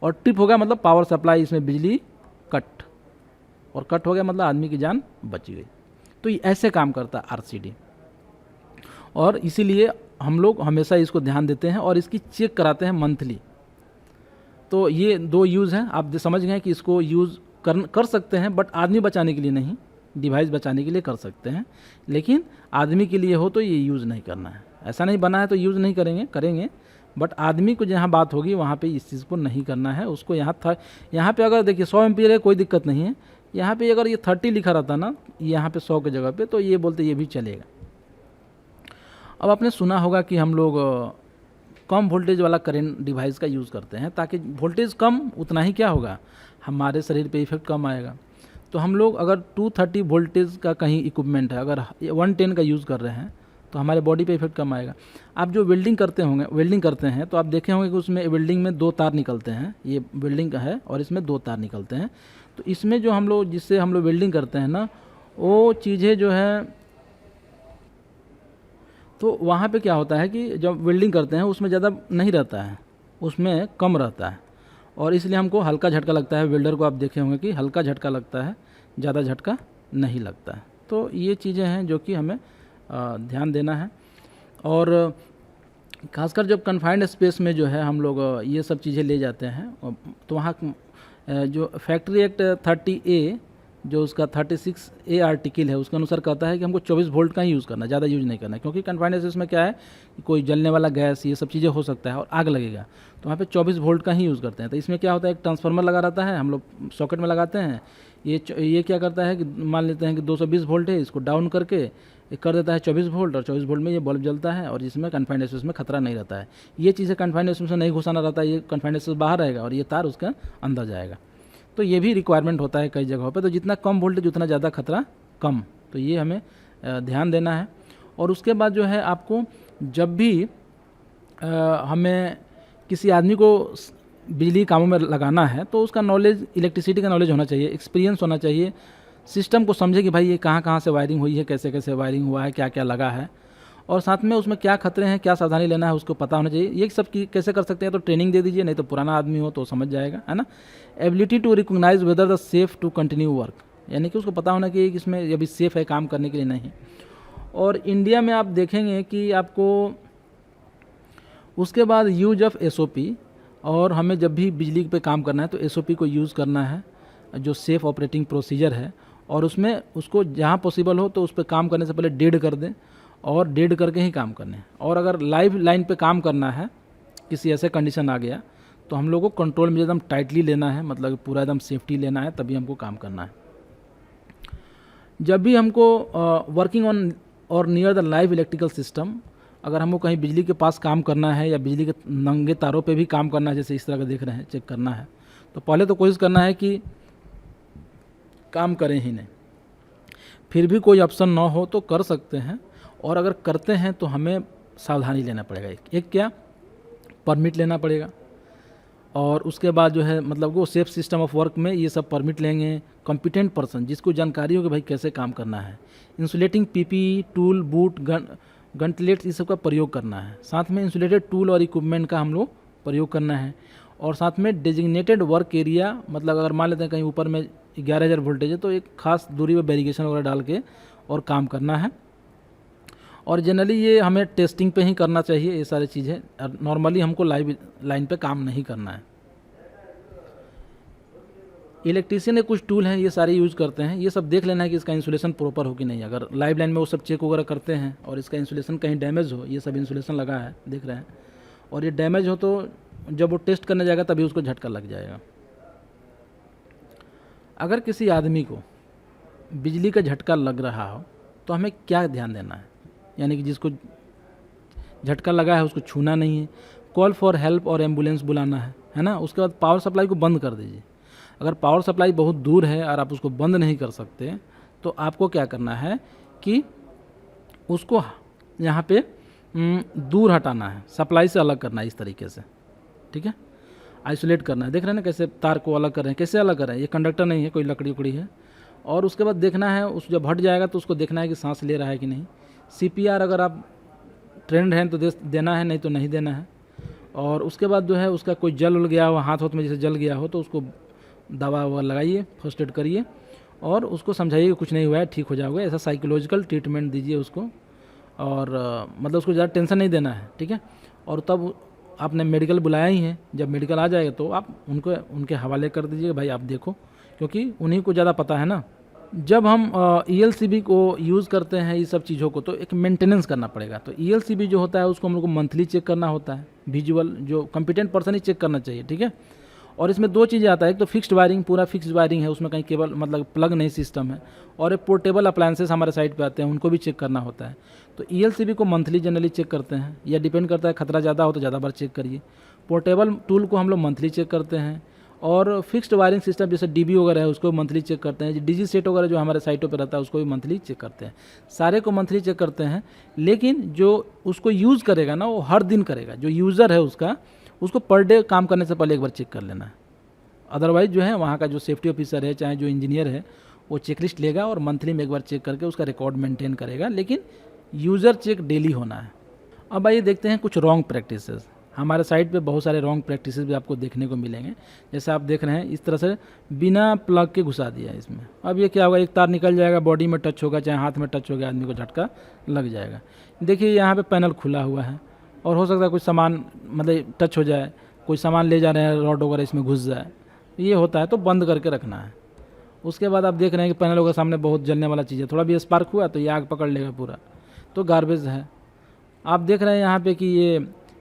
और ट्रिप होगा मतलब पावर सप्लाई, इसमें बिजली कट, और कट हो गया मतलब आदमी की जान बच गई। तो ये ऐसे काम करता है आरसीडी, और इसीलिए हम लोग हमेशा इसको ध्यान देते हैं और इसकी चेक कराते हैं मंथली। तो ये 2 यूज़ हैं, आप समझ गए कि इसको यूज़ कर सकते हैं, बट आदमी बचाने के लिए नहीं, डिवाइस बचाने के लिए कर सकते हैं, लेकिन आदमी के लिए हो तो ये यूज़ नहीं करना है। ऐसा नहीं बना है तो यूज़ नहीं करेंगे, बट आदमी को जहाँ बात होगी वहाँ पे इस चीज़ को नहीं करना है। उसको यहाँ पे अगर देखिए 100 एम्पियर है कोई दिक्कत नहीं है, यहाँ पे अगर ये 30 लिखा रहता ना यहाँ पे 100 की जगह पे, तो ये बोलते ये भी चलेगा। अब आपने सुना होगा कि हम लोग कम वोल्टेज वाला करंट डिवाइस का यूज़ करते हैं, ताकि वोल्टेज कम उतना ही क्या होगा, हमारे शरीर पे इफेक्ट कम आएगा। तो हम लोग अगर 230 वोल्टेज का कहीं इक्विपमेंट है, अगर 110 का यूज़ कर रहे हैं तो हमारे बॉडी पे इफेक्ट कम आएगा। आप जो वेल्डिंग करते हैं तो आप देखे होंगे कि उसमें वेल्डिंग में 2 तार निकलते हैं, ये वेल्डिंग का है और इसमें 2 तार निकलते हैं। तो इसमें जो हम लोग जिससे हम लोग वेल्डिंग करते हैं ना, वो चीज़ें जो है, तो वहाँ पे क्या होता है कि जब वेल्डिंग करते हैं उसमें ज़्यादा नहीं रहता है, उसमें कम रहता है। और इसलिए हमको हल्का झटका लगता है। वेल्डर को आप देखे होंगे कि हल्का झटका लगता है, ज़्यादा झटका नहीं लगता है। तो ये चीज़ें हैं जो कि हमें ध्यान देना है। और खासकर जब कन्फाइंड स्पेस में जो है हम लोग ये सब चीज़ें ले जाते हैं, तो वहाँ जो फैक्ट्री एक्ट 30A जो उसका 36A आर्टिकल है उसके अनुसार कहता है कि हमको 24 वोल्ट का ही यूज़ करना है, ज़्यादा यूज नहीं करना है। क्योंकि कन्फाइंड स्पेस में क्या है कि कोई जलने वाला गैस ये सब चीज़ें हो सकता है और आग लगेगा, तो वहाँ पे 24 वोल्ट का ही यूज़ करते हैं। तो इसमें क्या होता है, एक ट्रांसफार्मर लगा रहता है, हम लोग सॉकेट में लगाते हैं। ये क्या करता है कि मान लेते हैं कि 220 वोल्ट है, इसको डाउन करके कर देता है 24 वोल्ट, और 24 वोल्ट में ये बल्ब जलता है और जिसमें कन्फाइंड स्पेस में खतरा नहीं रहता है। ये चीज़ें कन्फाइंड स्पेस में नहीं घुसाना रहता है, ये कन्फाइंड स्पेस बाहर रहेगा और ये तार उसका अंदर जाएगा। तो ये भी रिक्वायरमेंट होता है कई जगहों पे। तो जितना कम वोल्टेज उतना ज़्यादा खतरा कम, तो ये हमें ध्यान देना है। और उसके बाद जो है आपको जब भी हमें किसी आदमी को बिजली कामों में लगाना है तो उसका नॉलेज, इलेक्ट्रिसिटी का नॉलेज होना चाहिए, एक्सपीरियंस होना चाहिए, सिस्टम को समझे कि भाई ये कहाँ कहाँ से वायरिंग हुई है, कैसे कैसे वायरिंग हुआ है, क्या क्या लगा है, और साथ में उसमें क्या खतरे हैं, क्या सावधानी लेना है उसको पता होना चाहिए। ये सब कैसे कर सकते हैं, तो ट्रेनिंग दे दीजिए, नहीं तो पुराना आदमी हो तो समझ जाएगा, है ना। Ability to recognise whether the safe to continue work, यानी कि उसको पता होना कि इसमें अभी सेफ है काम करने के लिए नहीं। और इंडिया में आप देखेंगे कि आपको उसके बाद यूज ऑफ SOP, और हमें जब भी बिजली पे काम करना है तो SOP को यूज़ करना है, जो सेफ़ ऑपरेटिंग प्रोसीजर है, और उसमें उसको जहाँ पॉसिबल हो तो उस पर काम करने से पहले डेड कर दें और डेड करके ही काम करने। और अगर लाइव लाइन पे काम करना है, किसी ऐसे कंडीशन आ गया तो हम लोग को कंट्रोल में एकदम टाइटली लेना है, मतलब पूरा एकदम सेफ्टी लेना है, तभी हमको काम करना है। जब भी हमको वर्किंग ऑन और near the live electrical system, अगर हमको कहीं बिजली के पास काम करना है या बिजली के नंगे तारों पे भी काम करना है, जैसे इस तरह का देख रहे हैं, चेक करना है, तो पहले तो कोशिश करना है कि काम करें ही नहीं। फिर भी कोई ऑप्शन ना हो तो कर सकते हैं, और अगर करते हैं तो हमें सावधानी लेना पड़ेगा। एक क्या, परमिट लेना पड़ेगा, और उसके बाद जो है मतलब वो सेफ सिस्टम ऑफ वर्क में ये सब परमिट लेंगे। कॉम्पिटेंट पर्सन जिसको जानकारी हो कि भाई कैसे काम करना है। इंसुलेटिंग PPE टूल, बूट, गनटिलेट्स, ये सब का प्रयोग करना है। साथ में इंसुलेटेड टूल और इक्विपमेंट का हम लोग प्रयोग करना है। और साथ में डेजिग्नेटेड वर्क एरिया, मतलब अगर मान लेते हैं कहीं ऊपर में 11,000 वोल्टेज है तो एक खास दूरी पर बैरिकेशन वगैरह डाल के और काम करना है। और जनरली ये हमें टेस्टिंग पे ही करना चाहिए ये सारी चीज़ें, नॉर्मली हमको लाइव लाइन पे काम नहीं करना है। इलेक्ट्रीशियन ने कुछ टूल हैं, ये सारे यूज़ करते हैं। ये सब देख लेना है कि इसका इंसुलेशन प्रॉपर हो कि नहीं। अगर लाइव लाइन में वो सब चेक वगैरह करते हैं और इसका इंसुलेशन कहीं डैमेज हो, ये सब इंसुलेशन लगा है देख रहे हैं, और ये डैमेज हो तो जब वो टेस्ट करने जाएगा तभी उसको झटका लग जाएगा। अगर किसी आदमी को बिजली का झटका लग रहा हो तो हमें क्या ध्यान देना है, यानी कि जिसको झटका लगा है उसको छूना नहीं है, कॉल फॉर हेल्प और एम्बुलेंस बुलाना है ना। उसके बाद पावर सप्लाई को बंद कर दीजिए। अगर पावर सप्लाई बहुत दूर है और आप उसको बंद नहीं कर सकते तो आपको क्या करना है कि उसको यहाँ पे दूर हटाना है, सप्लाई से अलग करना है इस तरीके से, ठीक है, आइसोलेट करना है। देख रहे हैं ना कैसे तार को अलग कर रहे हैं, कैसे अलग कर रहे हैं, ये कंडक्टर नहीं है, कोई लकड़ी उकड़ी है। और उसके बाद देखना है उस जब हट जाएगा तो उसको देखना है कि सांस ले रहा है कि नहीं। CPR अगर आप ट्रेंड हैं तो देना है, नहीं तो नहीं देना है। और उसके बाद जो है उसका कोई जल गया हो, हाथ में जैसे जल गया हो तो उसको दवा ववा लगाइए, फर्स्ट एड करिए और उसको समझाइए कि कुछ नहीं हुआ है, ठीक हो जाओगे। ऐसा साइकोलॉजिकल ट्रीटमेंट दीजिए उसको, और मतलब उसको ज़्यादा टेंशन नहीं देना है, ठीक है। और तब आपने मेडिकल बुलाया ही है, जब मेडिकल आ जाएगा तो आप उनके हवाले कर दीजिए, भाई आप देखो, क्योंकि उन्हीं को ज़्यादा पता है ना। जब हम ELCB को यूज़ करते हैं ये सब चीज़ों को, तो एक मेंटेनेंस करना पड़ेगा। तो ELCB जो होता है उसको हम लोग को मंथली चेक करना होता है, विजुअल जो कॉम्पिटेंट पर्सन ही चेक करना चाहिए, ठीक है। और इसमें दो चीज़ें आता है, एक तो फिक्स्ड वायरिंग, पूरा फिक्स्ड वायरिंग है, उसमें कहीं केबल मतलब प्लग नहीं सिस्टम है, और एक पोर्टेबल अप्लायंसेस हमारे साइट पे आते हैं, उनको भी चेक करना होता है। तो ELCB को मंथली जनरली चेक करते हैं, या डिपेंड करता है, खतरा ज़्यादा हो तो ज़्यादा बार चेक करिए। पोर्टेबल टूल को हम लोग मंथली चेक करते हैं, और फिक्स्ड वायरिंग सिस्टम जैसे DB वगैरह है उसको मंथली चेक करते हैं। DG सेट वगैरह जो हमारे साइटों पर रहता है उसको भी मंथली चेक करते हैं। सारे को मंथली चेक करते हैं, लेकिन जो उसको यूज़ करेगा ना वो हर दिन करेगा। जो यूज़र है उसको पर डे काम करने से पहले एक बार चेक कर लेना है। अदरवाइज जो है वहाँ का जो सेफ्टी ऑफिसर है चाहे जो इंजीनियर है वो चेकलिस्ट लेगा और मंथली में एक बार चेक करके उसका रिकॉर्ड मेंटेन करेगा, लेकिन यूज़र चेक डेली होना है। अब आइए देखते हैं कुछ रॉन्ग प्रैक्टिसेस। हमारे साइट पे बहुत सारे रॉन्ग प्रैक्टिसेस भी आपको देखने को मिलेंगे। जैसे आप देख रहे हैं इस तरह से बिना प्लग के घुसा दिया इसमें। अब ये क्या होगा, एक तार निकल जाएगा, बॉडी में टच होगा, चाहे हाथ में टच हो गया, आदमी को झटका लग जाएगा। देखिए यहाँ पे पैनल खुला हुआ है और हो सकता है कुछ सामान मतलब टच हो जाए, कोई सामान ले जा रहे हैं, रॉड वगैरह इसमें घुस जाए, ये होता है, तो बंद करके रखना है। उसके बाद आप देख रहे हैं कि पैनल के सामने बहुत जलने वाला चीज़ है, थोड़ा भी स्पार्क हुआ तो ये आग पकड़ लेगा पूरा, तो गार्बेज है। आप देख रहे हैं यहाँ पे कि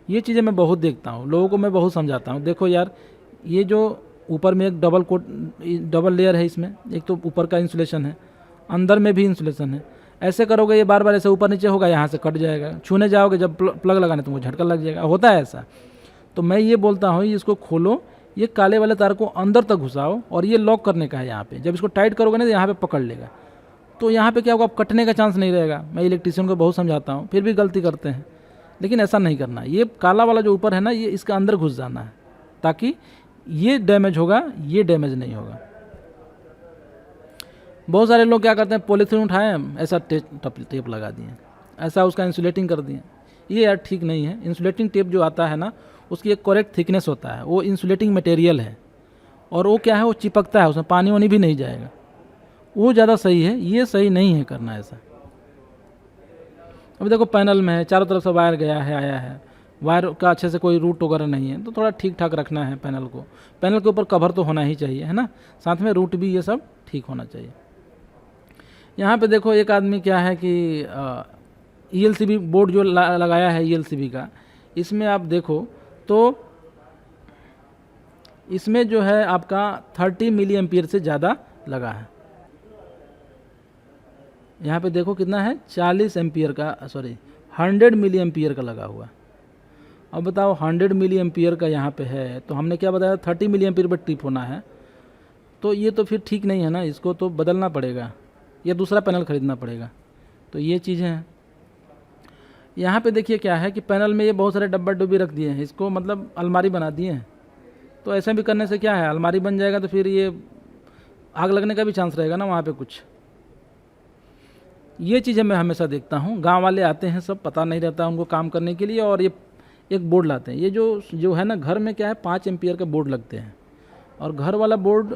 ये चीज़ें मैं बहुत देखता हूँ, लोगों को मैं बहुत समझाता हूँ। देखो यार, ये जो ऊपर में एक डबल लेयर है, इसमें एक तो ऊपर का इंसुलेशन है, अंदर में भी इंसुलेशन है। ऐसे करोगे ये बार बार ऐसे ऊपर नीचे होगा, यहाँ से कट जाएगा, छूने जाओगे जब प्लग लगाने तुमको झटका लग जाएगा, होता है ऐसा। तो मैं ये बोलता हूँ इसको खोलो, ये काले वाले तार को अंदर तक घुसाओ और ये लॉक करने का है यहाँ पे। जब इसको टाइट करोगे ना तो यहाँ पे पकड़ लेगा, तो यहाँ पे क्या होगा, अब कटने का चांस नहीं रहेगा। मैं इलेक्ट्रीशियन को बहुत समझाता हूँ, फिर भी गलती करते हैं, लेकिन ऐसा नहीं करना। ये काला वाला जो ऊपर है ना, ये इसके अंदर घुस जाना है, ताकि ये डैमेज होगा, ये डैमेज नहीं होगा। बहुत सारे लोग क्या करते हैं, पॉलीथीन उठाए ऐसा टेप लगा दिए, ऐसा उसका इंसुलेटिंग कर दिए। ये यार ठीक नहीं है। इंसुलेटिंग टेप जो आता है ना, उसकी एक करेक्ट थिकनेस होता है, वो इंसुलेटिंग मटेरियल है, और वो क्या है, वो चिपकता है, उसमें पानी वानी भी नहीं जाएगा, वो ज़्यादा सही है। ये सही नहीं है करना ऐसा। अब देखो पैनल में है, चारों तरफ से वायर गया है, आया है, वायर का अच्छे से कोई रूट वगैरह नहीं है, तो थोड़ा ठीक ठाक रखना है पैनल को। पैनल के ऊपर कवर तो होना ही चाहिए, है ना, साथ में रूट भी, ये सब ठीक होना चाहिए। यहाँ पे देखो एक आदमी क्या है कि ELCB बोर्ड जो लगाया है ELCB का, इसमें आप देखो तो इसमें जो है आपका 30 मिली एम्पियर से ज़्यादा लगा है। यहाँ पे देखो कितना है, 40 एम्पियर का, सॉरी 100 मिली एम्पियर का लगा हुआ। अब बताओ 100 मिली एम्पियर का यहाँ पे है, तो हमने क्या बताया, 30 मिली एम्पियर पर ट्रिप होना है, तो ये तो फिर ठीक नहीं है ना, इसको तो बदलना पड़ेगा या दूसरा पैनल ख़रीदना पड़ेगा। तो ये चीज़ें हैं। यहाँ पे देखिए क्या है कि पैनल में ये बहुत सारे डब्बा डुब्बी रख दिए हैं, इसको मतलब अलमारी बना दिए हैं। तो ऐसे भी करने से क्या है, अलमारी बन जाएगा तो फिर ये आग लगने का भी चांस रहेगा ना वहाँ पे कुछ। ये चीज़ें मैं हमेशा देखता हूँ। गांव वाले आते हैं, सब पता नहीं रहता उनको काम करने के लिए, और ये एक बोर्ड लाते हैं। ये जो है ना, घर में क्या है 5 एम्पियर के बोर्ड लगते हैं, और घर वाला बोर्ड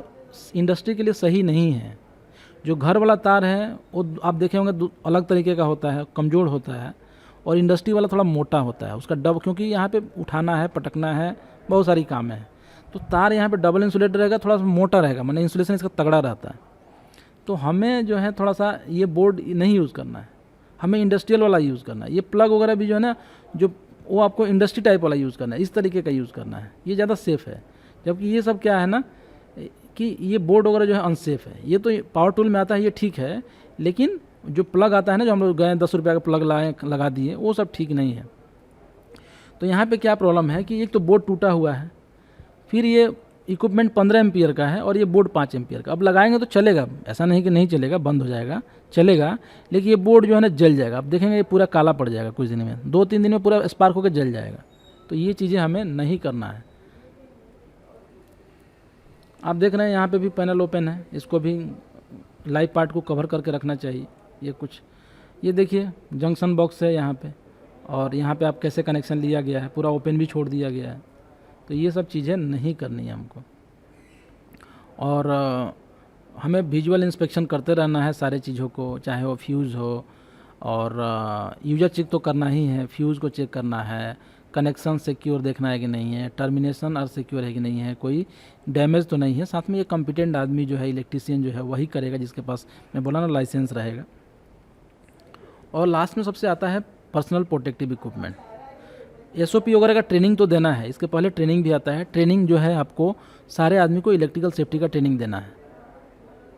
इंडस्ट्री के लिए सही नहीं है। जो घर वाला तार है वो आप देखे होंगे अलग तरीके का होता है, कमज़ोर होता है, और इंडस्ट्री वाला थोड़ा मोटा होता है उसका क्योंकि यहाँ पे उठाना है, पटकना है, बहुत सारी काम है। तो तार यहाँ पे डबल इंसुलेटर रहेगा, थोड़ा सा मोटा रहेगा, माने इंसुलेशन इसका तगड़ा रहता है। तो हमें जो है थोड़ा सा ये बोर्ड नहीं यूज़ करना है, हमें इंडस्ट्रियल वाला यूज़ करना है। ये प्लग वगैरह भी जो है ना, जो वो आपको इंडस्ट्री टाइप वाला यूज़ करना है, इस तरीके का यूज़ करना है, ये ज़्यादा सेफ़ है। जबकि ये सब क्या है ना कि ये बोर्ड वगैरह जो है अनसेफ है। ये तो पावर टूल में आता है, ये ठीक है, लेकिन जो प्लग आता है ना, जो हम लोग गए 10 रुपये का प्लग लगा दिए, वो सब ठीक नहीं है। तो यहाँ पे क्या प्रॉब्लम है कि एक तो बोर्ड टूटा हुआ है, फिर ये इक्विपमेंट 15 एम्पियर का है और ये बोर्ड 5 एम्पियर का। अब लगाएंगे तो चलेगा, ऐसा नहीं कि नहीं चलेगा, बंद हो जाएगा, चलेगा, लेकिन ये बोर्ड जो है ना जल जाएगा। आप देखेंगे ये पूरा काला पड़ जाएगा कुछ दिन में, 2-3 दिन में पूरा स्पार्क होकर जल जाएगा। तो ये चीज़ें हमें नहीं करना है। आप देख रहे हैं यहाँ पे भी पैनल ओपन है, इसको भी लाइव पार्ट को कवर करके रखना चाहिए। ये देखिए जंक्शन बॉक्स है यहाँ पे, और यहाँ पे आप कैसे कनेक्शन लिया गया है, पूरा ओपन भी छोड़ दिया गया है। तो ये सब चीज़ें नहीं करनी है हमको, और हमें विजुअल इंस्पेक्शन करते रहना है सारे चीज़ों को, चाहे वो फ्यूज़ हो, और यूजर चेक तो करना ही है, फ्यूज़ को चेक करना है, कनेक्शन सिक्योर देखना है कि नहीं है, टर्मिनेशन और सिक्योर है कि नहीं है, कोई डैमेज तो नहीं है। साथ में ये कॉम्पिटेंट आदमी जो है, इलेक्ट्रीशियन जो है, वही करेगा जिसके पास, मैं बोला ना, लाइसेंस रहेगा। और लास्ट में सबसे आता है पर्सनल प्रोटेक्टिव इक्विपमेंट। SOP वगैरह का ट्रेनिंग तो देना है, इसके पहले ट्रेनिंग भी आता है। ट्रेनिंग जो है आपको सारे आदमी को इलेक्ट्रिकल सेफ्टी का ट्रेनिंग देना है।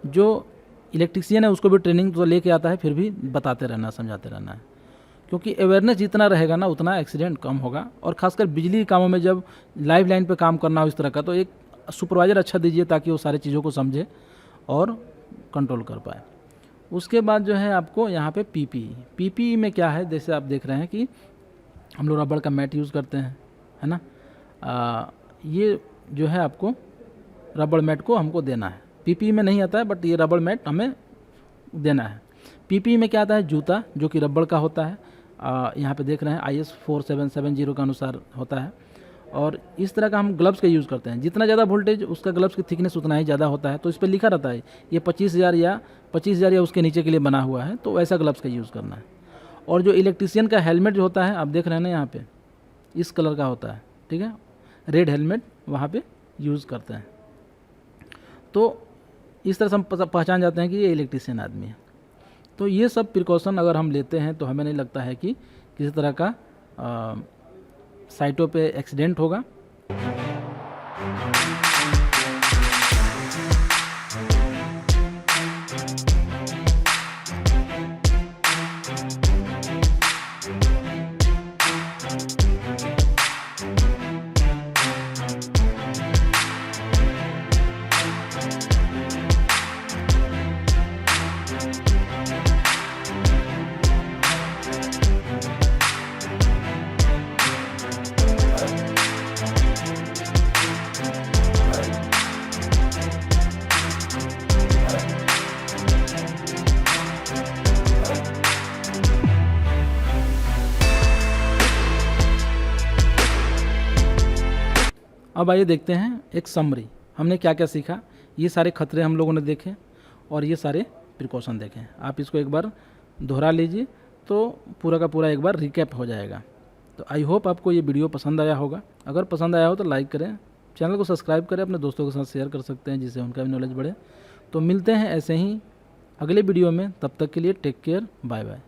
जो इलेक्ट्रीशियन है उसको भी ट्रेनिंग तो लेके आता है, फिर भी बताते रहना, समझाते रहना है, क्योंकि अवेयरनेस जितना रहेगा ना उतना एक्सीडेंट कम होगा। और खासकर बिजली के कामों में जब लाइव लाइन पे काम करना हो इस तरह का, तो एक सुपरवाइज़र अच्छा दीजिए ताकि वो सारी चीज़ों को समझे और कंट्रोल कर पाए। उसके बाद जो है आपको यहाँ पे PPE में क्या है, जैसे आप देख रहे हैं कि हम लोग रबड़ का मैट यूज़ करते हैं, है ना। ये जो है आपको रबड़ मैट को हमको देना है। PPE में नहीं आता है, बट ये रबड़ मैट हमें देना है। PPE में क्या आता है, जूता जो कि रबड़ का होता है, यहाँ पे देख रहे हैं IS 4770 के अनुसार होता है। और इस तरह का हम ग्लव्स का यूज़ करते हैं। जितना ज़्यादा वोल्टेज उसका ग्लव्स की थिकनेस उतना ही ज़्यादा होता है। तो इस पर लिखा रहता है ये 25,000 या उसके नीचे के लिए बना हुआ है, तो ऐसा ग्लव्स का यूज़ करना है। और जो इलेक्ट्रीशियन का हेलमेट जो होता है, आप देख रहे हैं ना यहाँ पे इस कलर का होता है, ठीक है, रेड हेलमेट वहाँ पे यूज़ करते हैं। तो इस तरह से हम पहचान जाते हैं कि ये इलेक्ट्रीशियन आदमी है। तो ये सब प्रिकॉशन अगर हम लेते हैं तो हमें नहीं लगता है कि किसी तरह का साइटों पे एक्सीडेंट होगा। अब आइए देखते हैं एक समरी, हमने क्या क्या सीखा। ये सारे खतरे हम लोगों ने देखे और ये सारे प्रिकॉशन देखे। आप इसको एक बार दोहरा लीजिए तो पूरा का पूरा एक बार रिकैप हो जाएगा। तो आई होप आपको ये वीडियो पसंद आया होगा। अगर पसंद आया हो तो लाइक करें, चैनल को सब्सक्राइब करें, अपने दोस्तों के साथ शेयर कर सकते हैं जिससे उनका भी नॉलेज बढ़े। तो मिलते हैं ऐसे ही अगले वीडियो में, तब तक के लिए टेक केयर, बाय बाय।